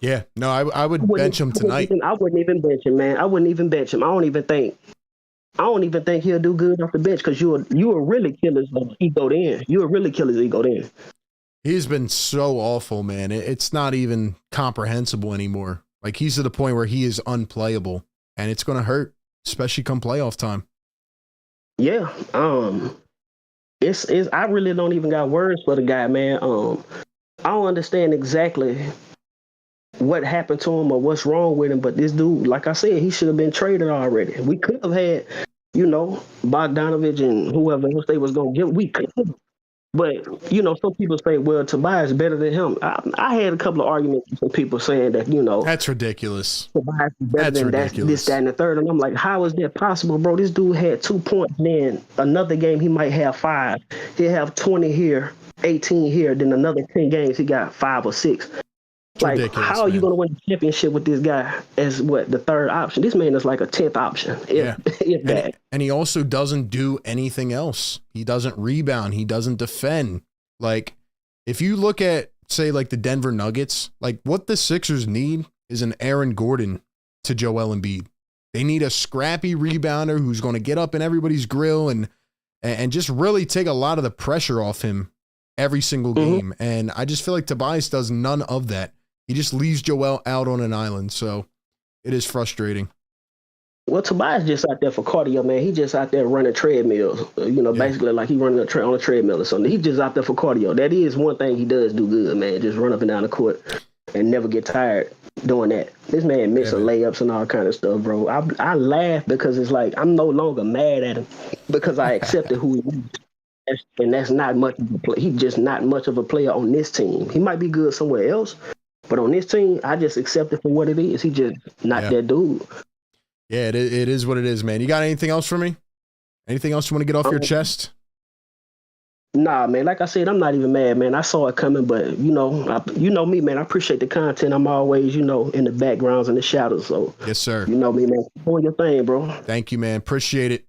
Yeah, no, I would bench him tonight.
I wouldn't even bench him, man. I wouldn't even bench him. I don't even think he'll do good off the bench because you will really kill his ego then. You will really kill his ego then.
He's been so awful, man. It's not even comprehensible anymore. Like he's to the point where he is unplayable, and it's gonna hurt, especially come playoff time.
Yeah. It's I really don't even got words for the guy, man. I don't understand exactly what happened to him or what's wrong with him, but this dude, like I said, he should have been traded already. We could have had, you know, Bogdanovich and whoever else they was gonna give. We could have. But, you know, some people say, well, Tobias is better than him. I had a couple of arguments with some people saying that, you know.
That's ridiculous.
Tobias is better than this, that, and the third. And I'm like, how is that possible, bro? This dude had 2 points. Then another game, he might have 5. He'll have 20 here, 18 here. Then another 10 games, he got 5 or 6. Like, how are you going to win the championship with this guy as the third option? This man is like a 10th option. If that.
And he also doesn't do anything else. He doesn't rebound. He doesn't defend. Like, if you look at, say, like the Denver Nuggets, like what the Sixers need is an Aaron Gordon to Joel Embiid. They need a scrappy rebounder who's going to get up in everybody's grill and just really take a lot of the pressure off him every single game. And I just feel like Tobias does none of that. He just leaves Joel out on an island, so it is frustrating.
Well, Tobias just out there for cardio, man. He just out there running treadmills, basically like he running on a treadmill or something. He just out there for cardio. That is one thing he does do good, man. Just run up and down the court and never get tired doing that. This man missing layups and all kind of stuff, bro. I laugh because it's like I'm no longer mad at him because I accepted who he is. And that's not much of a play. He's just not much of a player on this team. He might be good somewhere else. But on this team, I just accept it for what it is. He just not that dude.
Yeah, it is what it is, man. You got anything else for me? Anything else you want to get off your chest?
Nah, man. Like I said, I'm not even mad, man. I saw it coming, but you know me, man. I appreciate the content. I'm always, in the backgrounds and the shadows. So
yes, sir.
You know me, man. Doing your thing, bro.
Thank you, man. Appreciate it.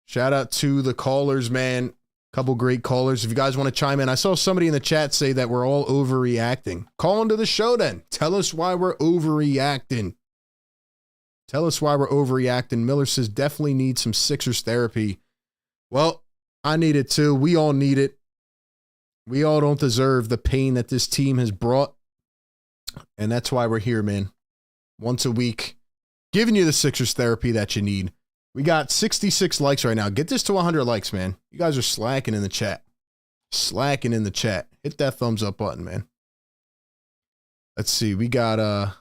Shout out to the callers, man. Couple great callers. If you guys want to chime in, I saw somebody in the chat say that we're all overreacting. Call into the show then. Tell us why we're overreacting. Miller says definitely need some Sixers therapy. Well, I need it too. We all need it. We all don't deserve the pain that this team has brought. And that's why we're here, man. Once a week, giving you the Sixers therapy that you need. We got 66 likes right now. Get this to 100 likes, man. You guys are slacking in the chat. Hit that thumbs up button, man. Let's see. We got,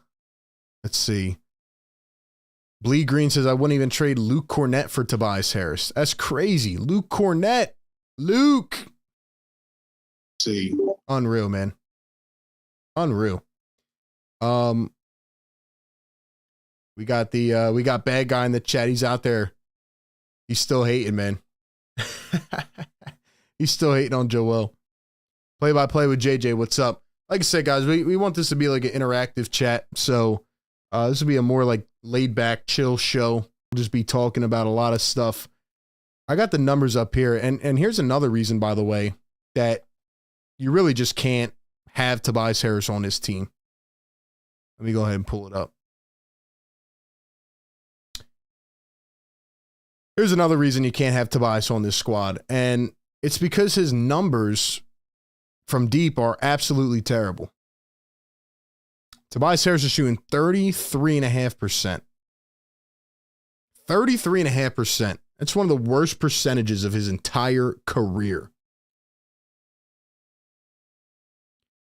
Bleed Green says, I wouldn't even trade Luke Cornett for Tobias Harris. That's crazy. Luke Cornett. Luke. See. Unreal, man. Unreal. We got bad guy in the chat. He's out there. He's still hating, man. He's still hating on Joel. Play by play with JJ. What's up? Like I said, guys, we want this to be like an interactive chat. So this will be a more like laid back, chill show. We'll just be talking about a lot of stuff. I got the numbers up here. And here's another reason, by the way, that you really just can't have Tobias Harris on this team. Let me go ahead and pull it up. Here's another reason you can't have Tobias on this squad, and it's because his numbers from deep are absolutely terrible. Tobias Harris is shooting 33.5%. 33.5%. That's one of the worst percentages of his entire career.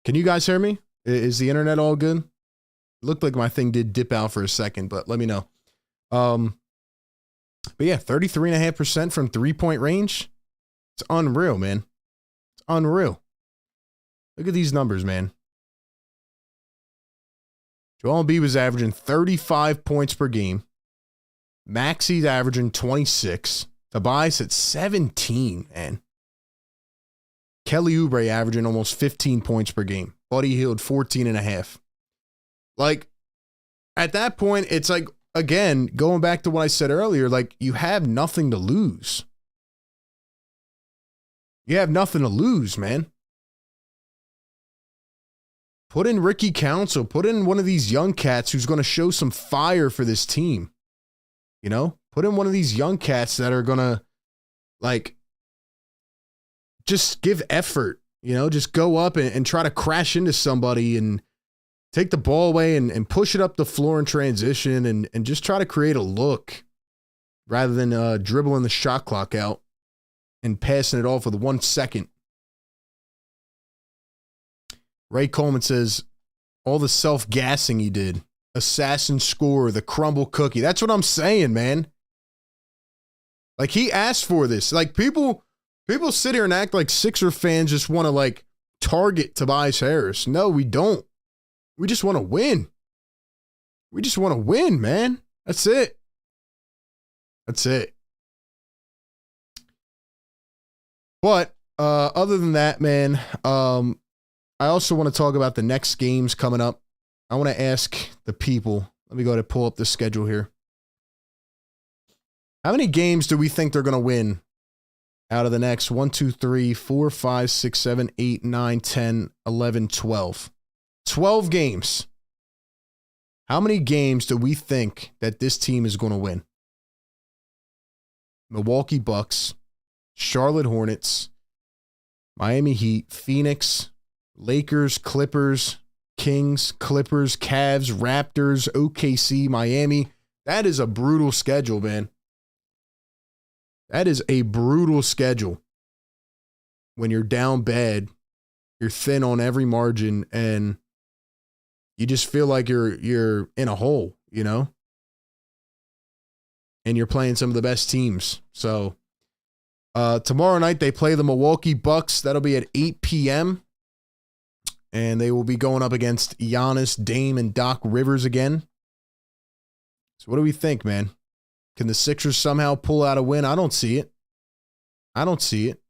Can you guys hear me? Is the internet all good? It looked like my thing did dip out for a second, but let me know. But yeah, 33.5% from 3-point range. It's unreal, man. It's unreal. Look at these numbers, man. Joel Embiid was averaging 35 points per game. Maxi's averaging 26. Tobias at 17, man. Kelly Oubre averaging almost 15 points per game. Buddy Hield 14.5. Like, at that point, it's like, again, going back to what I said earlier, like, you have nothing to lose. You have nothing to lose, man. Put in Ricky Council. Put in one of these young cats who's going to show some fire for this team. You know? Put in one of these young cats that are going to, like, just give effort. You know? Just go up and try to crash into somebody and take the ball away and push it up the floor in transition and just try to create a look rather than dribbling the shot clock out and passing it off with 1 second. Ray Coleman says, all the self-gassing he did. Assassin score, the crumble cookie. That's what I'm saying, man. Like, he asked for this. Like, people sit here and act like Sixer fans just want to, like, target Tobias Harris. No, we don't. We just want to win. We just want to win, man. That's it. That's it. But other than that, man, I also want to talk about the next games coming up. I want to ask the people. Let me go ahead and pull up the schedule here. How many games do we think they're going to win out of the next 1, 2, 3, 4, 5, 6, 7, 8, 9, 10, 11, 12? 12 games. How many games do we think that this team is going to win? Milwaukee Bucks, Charlotte Hornets, Miami Heat, Phoenix, Lakers, Clippers, Kings, Clippers, Cavs, Raptors, OKC, Miami. That is a brutal schedule, man. That is a brutal schedule. When you're down bad, you're thin on every margin, and you just feel like you're in a hole, you know? And you're playing some of the best teams. So tomorrow night they play the Milwaukee Bucks. That'll be at 8 p.m. And they will be going up against Giannis, Dame, and Doc Rivers again. So what do we think, man? Can the Sixers somehow pull out a win? I don't see it. I don't see it.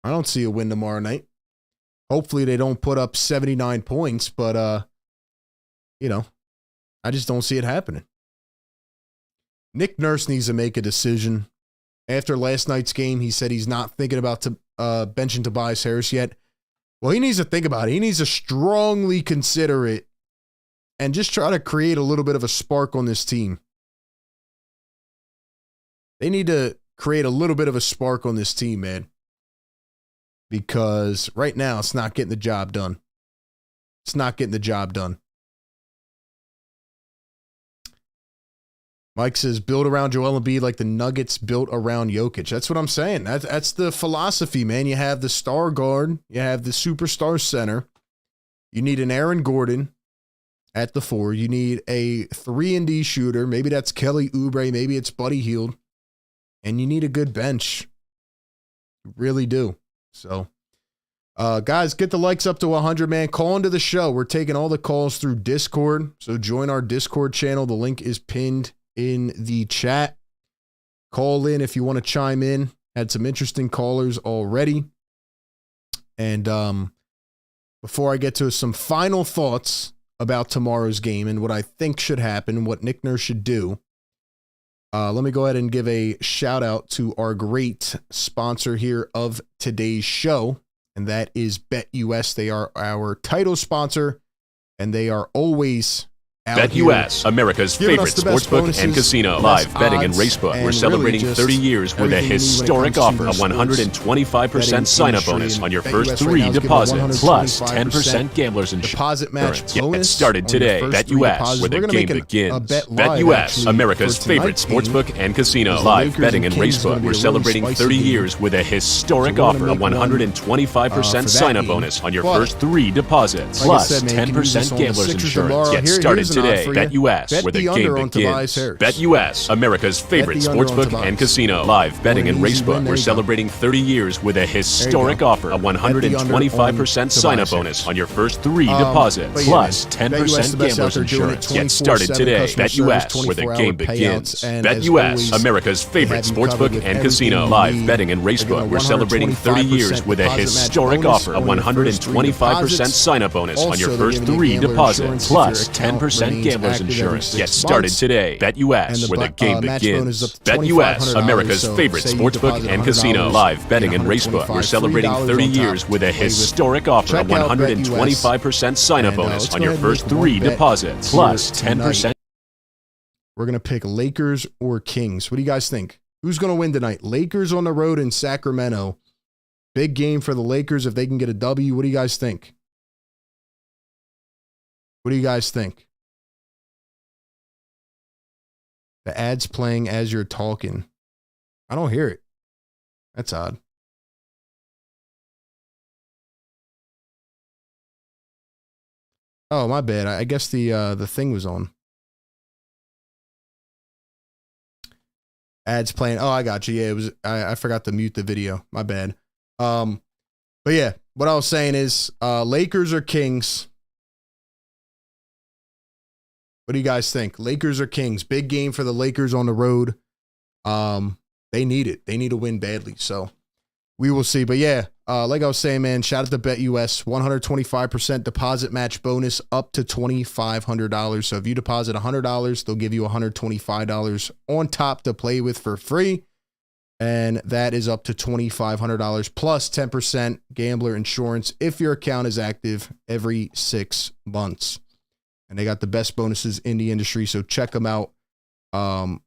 I don't see a win tomorrow night. Hopefully they don't put up 79 points, but, you know, I just don't see it happening. Nick Nurse needs to make a decision. After last night's game, he said he's not thinking about benching Tobias Harris yet. Well, he needs to think about it. He needs to strongly consider it and just try to create a little bit of a spark on this team. They need to create a little bit of a spark on this team, man. Because right now, it's not getting the job done. It's not getting the job done. Mike says, build around Joel Embiid like the Nuggets built around Jokic. That's what I'm saying. That's the philosophy, man. You have the star guard. You have the superstar center. You need an Aaron Gordon at the 4. You need a 3-and-D shooter. Maybe that's Kelly Oubre. Maybe it's Buddy Hield. And you need a good bench. You really do. So, guys, get the likes up to 100, man. Call into the show. We're taking all the calls through Discord. So join our Discord channel. The link is pinned in the chat. Call in if you want to chime in. Had some interesting callers already. And before I get to some final thoughts about tomorrow's game and what I think should happen, what Nick Nurse should do, let me go ahead and give a shout out to our great sponsor here of today's show, and that is BetUS. They are our title sponsor, and they are always out here
BetUS, America's
giving
favorite
us the best
sportsbook
bonuses,
and casino.
best
Live betting and
odds,
racebook.
and
We're celebrating
really
30 years with a
everything you need when it
historic
comes to
offer. A
the
125%
betting
sign-up
industry.
bonus on your
BetUS
first
right
3
now is giving
deposits, plus
125%
10% gambler's
deposit match
insurance. Get
bonus
started
on your
today.
first 3
BetUS,
deposits.
where the
We're gonna
game
make a
begins.
bet live,
BetUS,
actually,
America's
for
favorite
tonight's game.
sportsbook and casino.
The
Live
Lakers
betting
and
and
Kings is gonna
racebook.
be
We're
a really
celebrating
spicy
30
game.
years with a historic
So we're
offer.
gonna
A
make one,
125%
for that
sign-up
game.
bonus on your
But,
first 3 deposits,
like I
plus
said, man, you can use this
10%
on the
gambler's
Sixers
insurance.
tomorrow.
Get
Here's
started
an odd
today.
for you.
BetUS,
Bet
where the
the
game
under on Tobias
begins.
Harris.
BetUS, America's favorite
the under on
sportsbook
Tobias.
and casino. Live betting and
What an easy win.
racebook.
There
We're
you go.
celebrating 30 years with a historic
go.
offer. A
Bet the under
125%
on
sign-up
Tobias
bonus
Harris.
on your first 3
But
deposits,
yeah,
plus
man, BetUS
10%
the best out
gambler's
there doing it
insurance. Get started
24/7
today.
customer
BetUS,
service,
where the
24-hour
game
payouts,
begins.
and as
BetUS,
always,
America's
they
favorite
have you covered
sportsbook
with
and
everything
casino.
you
Live
need.
betting and
They're
racebook.
giving
We're celebrating 30 years
125%
with a
deposit match
historic
bonus
offer. A
on your first 3
125%
deposits.
sign-up bonus on your
Also, they're
first
giving you
3
gambler
deposits,
insurance if
plus
your account
10%
remains
gambler's
active every
insurance.
6
Get started
months.
today.
And
BetUS,
the
where the game
match bonus
begins.
is up to
BetUS,
$2,500,
America's
so
favorite
say you
sportsbook
deposit
and casino.
$100,
Live betting and
get
racebook. We're
$125,
celebrating
$3
30
on top
years
to
with a
play with.
historic offer. A
Check out
125% sign-up
And,
bonus
let's
on
go
your
ahead and
first
make one
3
bet
deposits,
here
plus
tonight.
10%.
We're going to pick Lakers or Kings. What do you guys think? Who's going to win tonight? Lakers on the road in Sacramento. Big game for the Lakers if they can get a W. What do you guys think? What do you guys think? The ad's playing as you're talking. I don't hear it. That's odd. Oh, my bad. I guess the thing was on. Ads playing. Oh, I got you. Yeah, it was. I forgot to mute the video. My bad. But yeah, what I was saying is, Lakers or Kings. What do you guys think? Lakers or Kings? Big game for the Lakers on the road. They need it. They need to win badly. So we will see. But yeah, like I was saying, man, shout out to BetUS. 125% deposit match bonus up to $2,500. So if you deposit $100, they'll give you $125 on top to play with for free. And that is up to $2,500 plus 10% gambler insurance if your account is active every 6 months. And they got the best bonuses in the industry, so check them out. I'm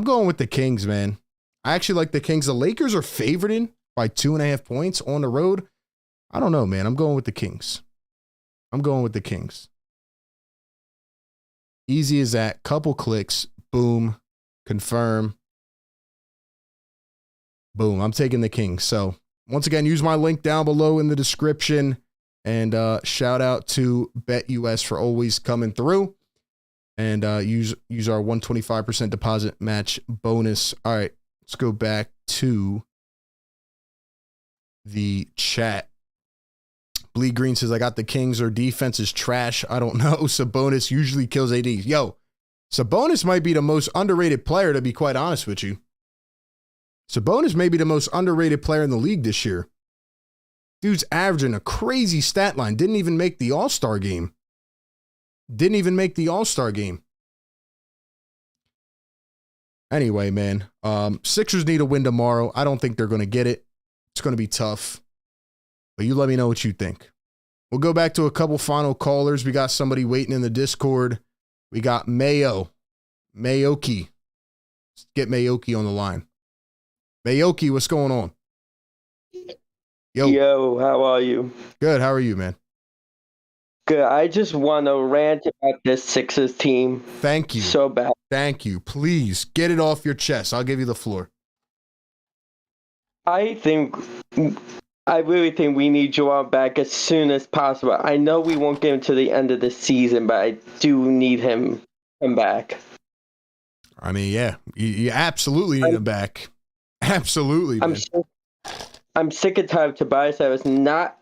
going with the Kings, man. I actually like the Kings. The Lakers are favored by 2.5 points on the road. I don't know, man. I'm going with the Kings. I'm going with the Kings. Easy as that. Couple clicks. Boom. Confirm. Boom. I'm taking the Kings. So once again, use my link down below in the description. And shout out to BetUS for always coming through. And use our 125% deposit match bonus. All right, let's go back to the chat. Bleed Green says, I got the Kings. Their defense is trash. I don't know. Sabonis usually kills AD. Yo, Sabonis might be the most underrated player, to be quite honest with you. Sabonis may be the most underrated player in the league this year. Dude's averaging a crazy stat line. Didn't even make the All-Star game. Didn't even make the All-Star game. Anyway, man. Sixers need a win tomorrow. I don't think they're going to get it. It's going to be tough. But you let me know what you think. We'll go back to a couple final callers. We got somebody waiting in the Discord. We got Mayoki. Let's get Mayoki on the line. Mayoki, what's going on?
Yo, how are you?
Good. How are you, man?
Good. I just want to rant about this Sixers team.
Thank you.
So bad.
Thank you. Please get it off your chest. I'll give you the floor.
I really think we need Joel back as soon as possible. I know we won't get him to the end of the season, but I do need him to come back.
I mean, yeah, you absolutely need him back. Absolutely, man.
I'm sick and tired of Tobias Harris not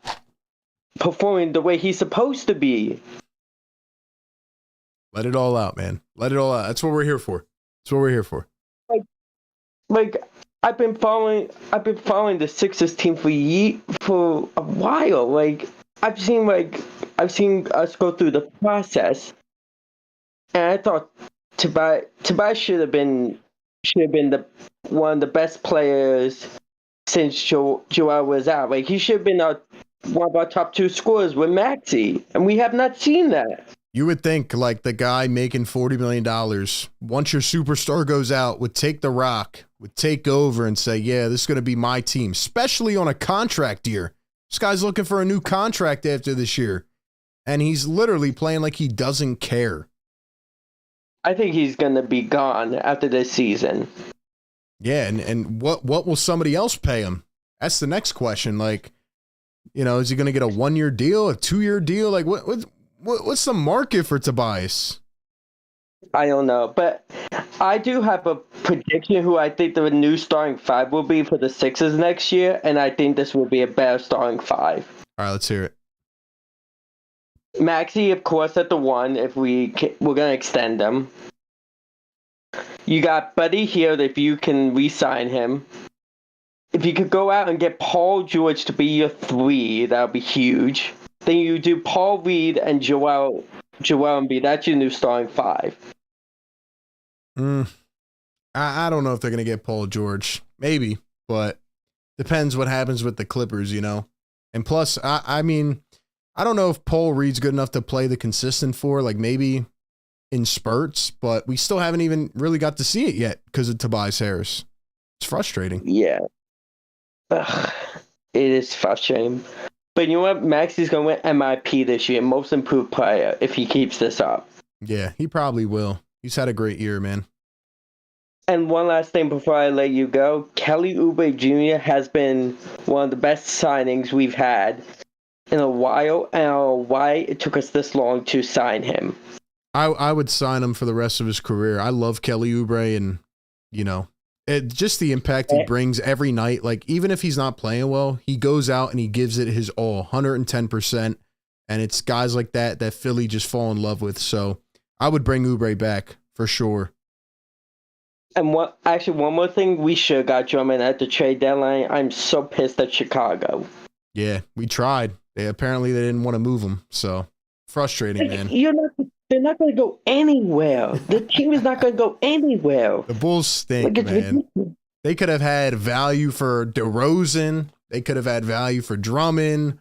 performing the way he's supposed to be.
Let it all out, man. Let it all out. That's what we're here for. That's what we're here for.
Like I've been following the Sixers team for a while. Like I've seen us go through the process, and I thought Tobias should have been one of the best players since Joel was out. Like he should have been one of our top 2 scorers with Maxey, and we have not seen that.
You would think like the guy making $40 million, once your superstar goes out, would take the rock, would take over and say, yeah, this is going to be my team, especially on a contract year. This guy's looking for a new contract after this year, and he's literally playing like he doesn't care.
I think he's going to be gone after this season.
Yeah, and what will somebody else pay him? That's the next question. Like, you know, is he going to get a 1-year deal, a 2-year deal? Like, what's the market for Tobias?
I don't know, but I do have a prediction who I think the new starting five will be for the Sixers next year, and I think this will be a better starting five.
All right, let's hear it.
Maxey, of course, at the 1 if we're going to extend him. You got Buddy Hield if you can re-sign him. If you could go out and get Paul George to be your 3, that would be huge. Then you do Paul Reed and Joel Embiid. That's your new starting 5.
I don't know if they're going to get Paul George. Maybe, but depends what happens with the Clippers, you know? And plus, I mean, I don't know if Paul Reed's good enough to play the consistent 4, like maybe in spurts, but we still haven't even really got to see it yet because of Tobias Harris. It's frustrating.
Yeah. Ugh, it is frustrating. But you know what? Maxey's going to win MIP this year, most improved player, if he keeps this up.
Yeah, he probably will. He's had a great year, man.
And one last thing before I let you go. Kelly Oubre Jr. has been one of the best signings we've had in a while. And I don't know why it took us this long to sign him.
I would sign him for the rest of his career. I love Kelly Oubre, and, you know, just the impact he brings every night. Like, even if he's not playing well, he goes out and he gives it his all, 110%. And it's guys like that Philly just fall in love with. So I would bring Oubre back for sure.
And one more thing, we should have got Drummond at the trade deadline. I'm so pissed at Chicago.
Yeah, we tried. Apparently they didn't want to move him. So frustrating, man.
They're not going to go anywhere. The team is not going to go anywhere.
The Bulls stink, man. Ridiculous. They could have had value for DeRozan. They could have had value for Drummond,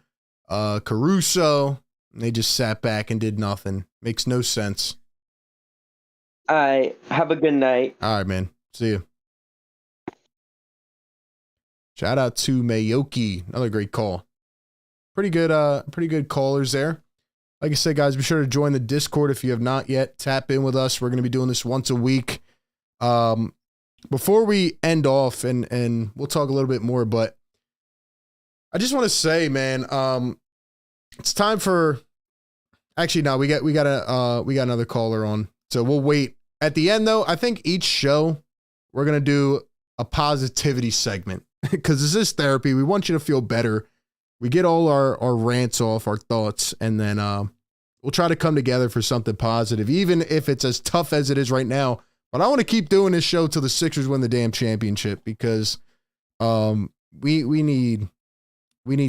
Caruso. They just sat back and did nothing. Makes no sense.
All right. Have a good night.
All right, man. See you. Shout out to Mayoki. Another great call. Pretty good callers there. Like I said, guys, be sure to join the Discord if you have not yet. Tap in with us. We're going to be doing this once a week. Before we end off, and we'll talk a little bit more, but I just want to say, man, it's time for. Actually, no, we got another caller on, so we'll wait. At the end, though, I think each show we're gonna do a positivity segment because this is therapy. We want you to feel better. We get all our rants off, our thoughts, and then we'll try to come together for something positive, even if it's as tough as it is right now. But I want to keep doing this show till the Sixers win the damn championship because we need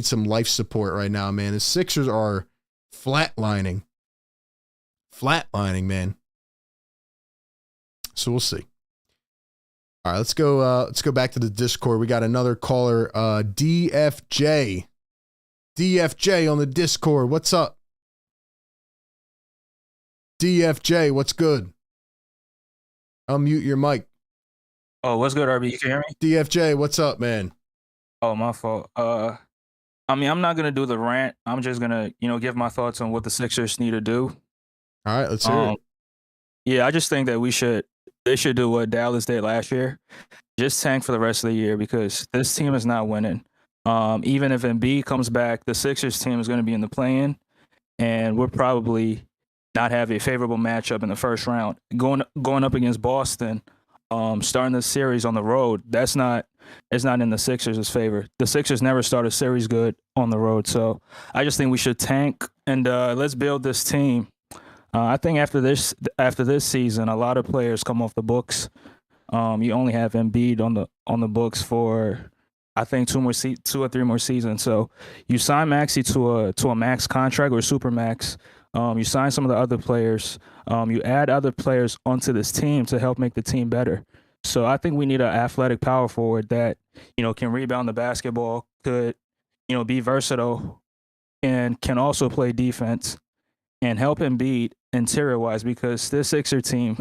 some life support right now, man. The Sixers are flatlining, man. So we'll see. All right, let's go back to the Discord. We got another caller, DFJ. DFJ on the Discord. What's up? DFJ, what's good? Unmute your mic.
Oh, what's good, RB? You can hear me?
DFJ, what's up, man?
Oh, my fault. I mean, I'm not gonna do the rant. I'm just gonna, give my thoughts on what the Sixers need to do.
All right, let's hear it.
Yeah, I just think that they should do what Dallas did last year. Just tank for the rest of the year because this team is not winning. Even if Embiid comes back, the Sixers team is going to be in the play-in, and we'll probably not have a favorable matchup in the first round. Going up against Boston, starting the series on the road, it's not in the Sixers' favor. The Sixers never start a series good on the road, so I just think we should tank and let's build this team. I think after this season, a lot of players come off the books. You only have Embiid on the books for, I think, 2 or 3 more seasons. So you sign Maxey to a max contract or super max. You sign some of the other players. You add other players onto this team to help make the team better. So I think we need an athletic power forward that can rebound the basketball, could be versatile, and can also play defense. and help Embiid interior wise, because this Sixer team,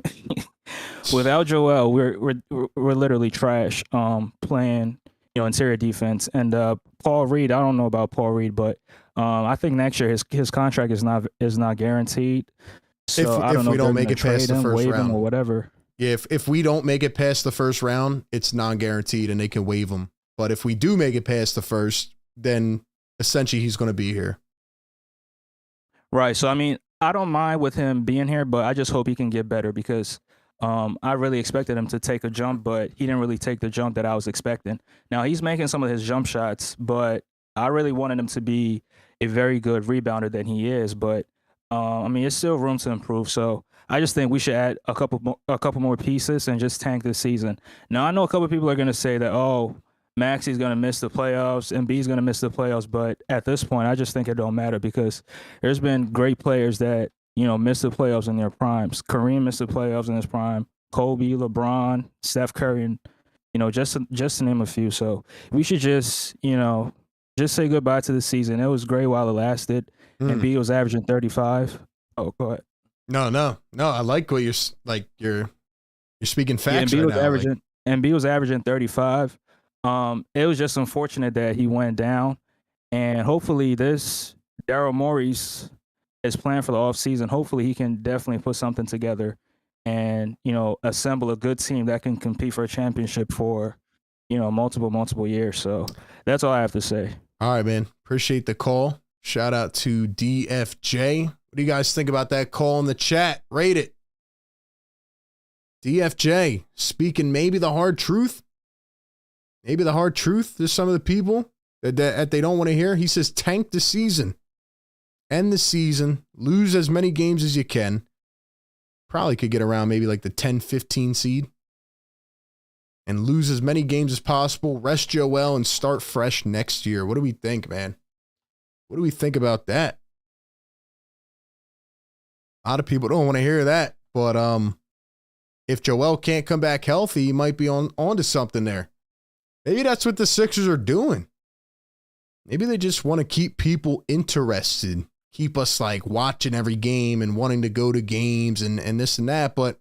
without Joel, we're literally trash. Playing interior defense, and Paul Reed. I don't know about Paul Reed, but I think next year his contract is not guaranteed. So I don't know
if we
if
don't
they're
make
gonna
it past
trade
the
him,
first
waive him,
round.
or whatever.
Yeah, if we don't make it past the first round, it's non-guaranteed and they can waive him. But if we do make it past the first, then essentially he's going to be here.
Right. So I mean, I don't mind with him being here, but I just hope he can get better, because I really expected him to take a jump, but he didn't really take the jump that I was expecting. Now he's making some of his jump shots, but I really wanted him to be a very good rebounder than he is. But I mean, it's still room to improve. So I just think we should add a couple more pieces and just tank this season. Now I know a couple of people are going to say that, oh, Maxi's going to miss the playoffs and B's going to miss the playoffs, but at this point, I just think it don't matter, because there's been great players that missed the playoffs in their primes. Kareem missed the playoffs in his prime. Kobe, LeBron, Steph Curry, and just to name a few. So we should just say goodbye to the season. It was great while it lasted, and B was averaging 35. Oh, go ahead.
No. I like what you're speaking facts
Yeah,
right now.
And B was averaging 35. It was just unfortunate that he went down, and hopefully this Daryl Morey's his plan for the offseason. Hopefully he can definitely put something together and assemble a good team that can compete for a championship for multiple years. So that's all I have to say.
All right, man. Appreciate the call. Shout out to DFJ. What do you guys think about that call in the chat? Rate it. DFJ speaking maybe the hard truth. Maybe the hard truth to some of the people that they don't want to hear. He says, tank the season. End the season. Lose as many games as you can. Probably could get around maybe like the 10-15 seed. And lose as many games as possible. Rest Joel and start fresh next year. What do we think, man? What do we think about that? A lot of people don't want to hear that. But if Joel can't come back healthy, he might be onto something there. Maybe that's what the Sixers are doing. Maybe they just want to keep people interested, keep us like watching every game and wanting to go to games and this and that. But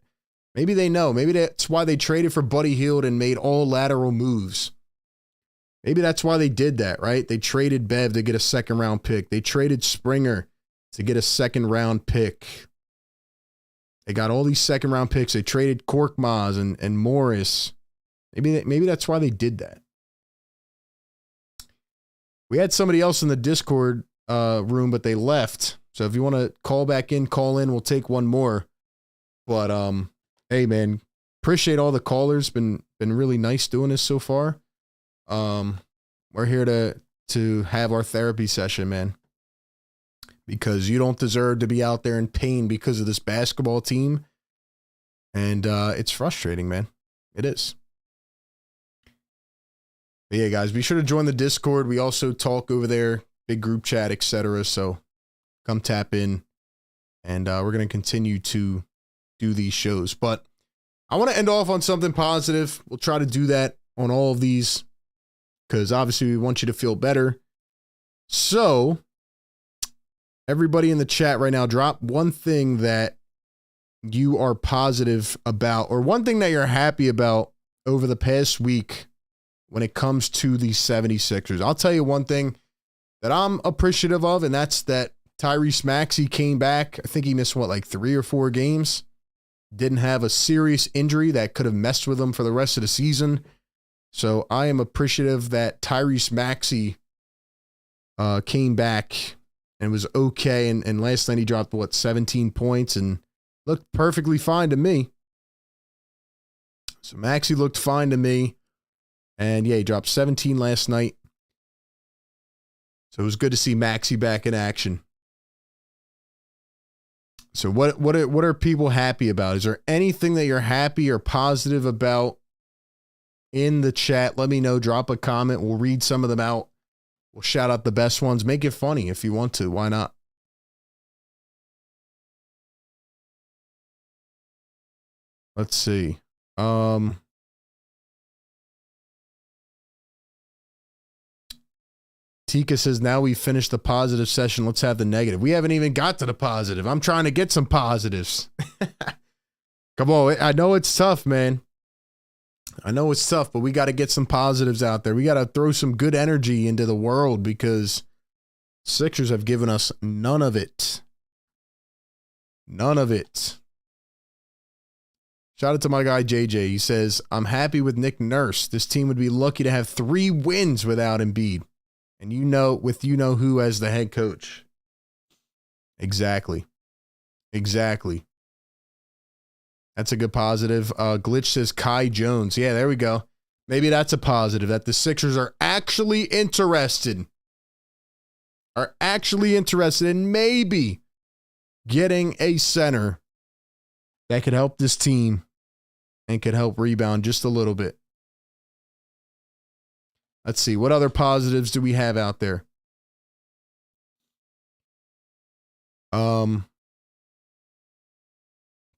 maybe they know. Maybe that's why they traded for Buddy Hield and made all lateral moves. Maybe that's why they did that, right? They traded Bev to get a second round pick. They traded Springer to get a second round pick. They got all these second round picks. They traded Korkmaz and Morris. Maybe that's why they did that. We had somebody else in the Discord room, but they left. So if you want to call back in, call in. We'll take one more. But hey, man, appreciate all the callers. Been really nice doing this so far. We're here to have our therapy session, man, because you don't deserve to be out there in pain because of this basketball team, and it's frustrating, man. It is. But yeah, guys, be sure to join the Discord. We also talk over there, big group chat, etc. So come tap in, and we're going to continue to do these shows. But I want to end off on something positive. We'll try to do that on all of these because obviously we want you to feel better. So everybody in the chat right now, drop one thing that you are positive about or one thing that you're happy about over the past week when it comes to the 76ers. I'll tell you one thing that I'm appreciative of, and that's that Tyrese Maxey came back. I think he missed, like 3 or 4 games. Didn't have a serious injury that could have messed with him for the rest of the season. So I am appreciative that Tyrese Maxey came back and was okay. And last night he dropped, 17 points and looked perfectly fine to me. So Maxey looked fine to me. And yeah, he dropped 17 last night. So it was good to see Maxey back in action. So what are people happy about? Is there anything that you're happy or positive about in the chat? Let me know. Drop a comment. We'll read some of them out. We'll shout out the best ones. Make it funny if you want to. Why not? Let's see. Tika says, now we've finished the positive session. Let's have the negative. We haven't even got to the positive. I'm trying to get some positives. Come on. I know it's tough, man. I know it's tough, but we got to get some positives out there. We got to throw some good energy into the world because Sixers have given us none of it. None of it. Shout out to my guy JJ. He says, I'm happy with Nick Nurse. This team would be lucky to have 3 wins without Embiid. And with who as the head coach. Exactly. That's a good positive. Glitch says Kai Jones. Yeah, there we go. Maybe that's a positive that the Sixers are actually interested in maybe getting a center that could help this team and could help rebound just a little bit. Let's see. What other positives do we have out there?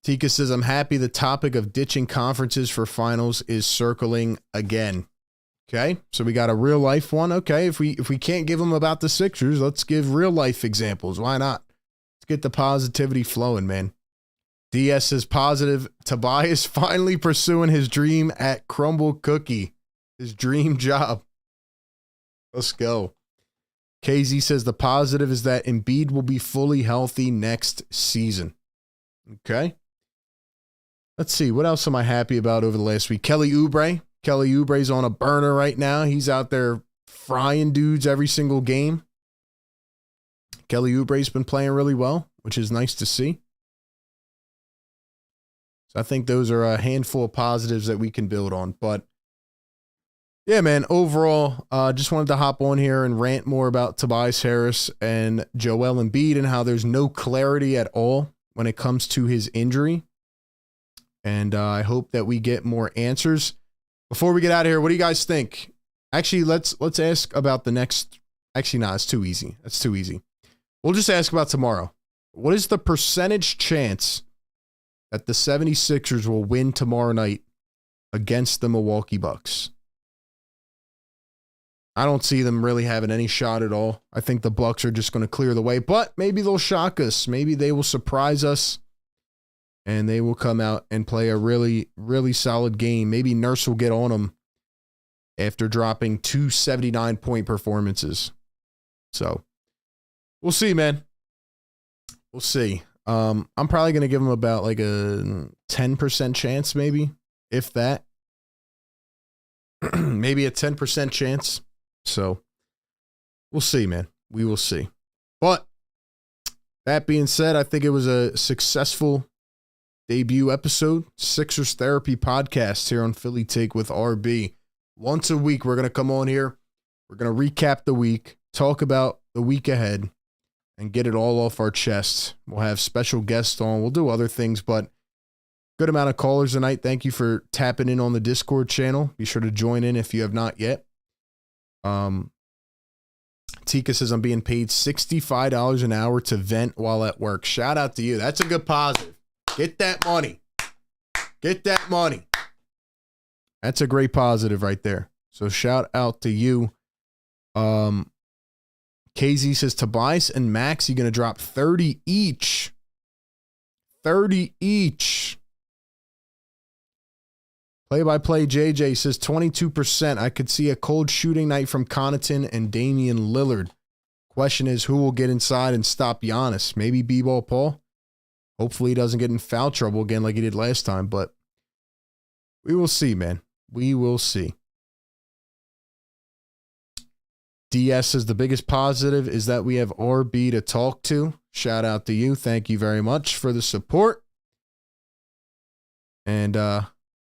Tika says, I'm happy the topic of ditching conferences for finals is circling again. Okay, so we got a real life one. Okay, if we can't give them about the Sixers, let's give real life examples. Why not? Let's get the positivity flowing, man. DS says positive. Tobias finally pursuing his dream at Crumble Cookie. His dream job. Let's go. KZ says the positive is that Embiid will be fully healthy next season. Okay. Let's see. What else am I happy about over the last week? Kelly Oubre. Kelly Oubre's on a burner right now. He's out there frying dudes every single game. Kelly Oubre's been playing really well, which is nice to see. So I think those are a handful of positives that we can build on. But yeah, man, overall, just wanted to hop on here and rant more about Tobias Harris and Joel Embiid and how there's no clarity at all when it comes to his injury. And I hope that we get more answers. Before we get out of here, what do you guys think? Actually, let's ask about the next. Actually, no, it's too easy. That's too easy. We'll just ask about tomorrow. What is the percentage chance that the 76ers will win tomorrow night against the Milwaukee Bucks? I don't see them really having any shot at all. I think the Bucks are just going to clear the way, but maybe they'll shock us. Maybe they will surprise us and they will come out and play a really, really solid game. Maybe Nurse will get on them after dropping 2 79-point performances. So we'll see, man. We'll see. I'm probably going to give them about like a 10% chance, maybe, if that. Maybe a 10% chance. So we'll see, man. We will see. But that being said, I think it was a successful debut episode. Sixers Therapy Podcast here on Philly Take with RB. Once a week, we're going to come on here. We're going to recap the week, talk about the week ahead, and get it all off our chests. We'll have special guests on. We'll do other things, but good amount of callers tonight. Thank you for tapping in on the Discord channel. Be sure to join in if you have not yet. Tika says, I'm being paid $65 an hour to vent while at work. Shout out to you. That's a good positive. Get that money. Get that money. That's a great positive right there. So shout out to you. KZ says, Tobias and Max, you're going to drop 30 each. 30 each. Play-by-play JJ says 22%. I could see a cold shooting night from Connaughton and Damian Lillard. Question is, who will get inside and stop Giannis? Maybe B-Ball Paul? Hopefully he doesn't get in foul trouble again like he did last time, but we will see, man. We will see. DS says the biggest positive is that we have RB to talk to. Shout out to you. Thank you very much for the support. And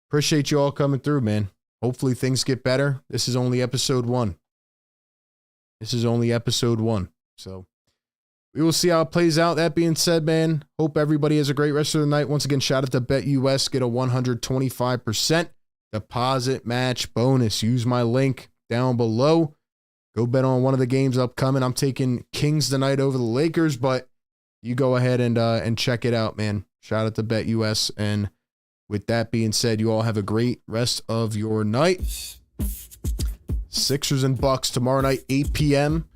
appreciate you all coming through, man. Hopefully things get better. This is only episode 1. This is only episode 1. So we will see how it plays out. That being said, man, hope everybody has a great rest of the night. Once again, shout out to BetUS. Get a 125% deposit match bonus. Use my link down below. Go bet on one of the games upcoming. I'm taking Kings tonight over the Lakers, but you go ahead and check it out, man. Shout out to BetUS. And with that being said, you all have a great rest of your night. Sixers and Bucks tomorrow night, 8 p.m.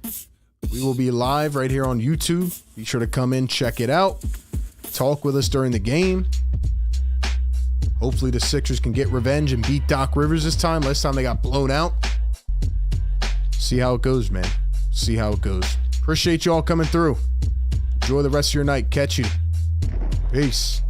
We will be live right here on YouTube. Be sure to come in, check it out. Talk with us during the game. Hopefully the Sixers can get revenge and beat Doc Rivers this time. Last time they got blown out. See how it goes, man. See how it goes. Appreciate you all coming through. Enjoy the rest of your night. Catch you. Peace.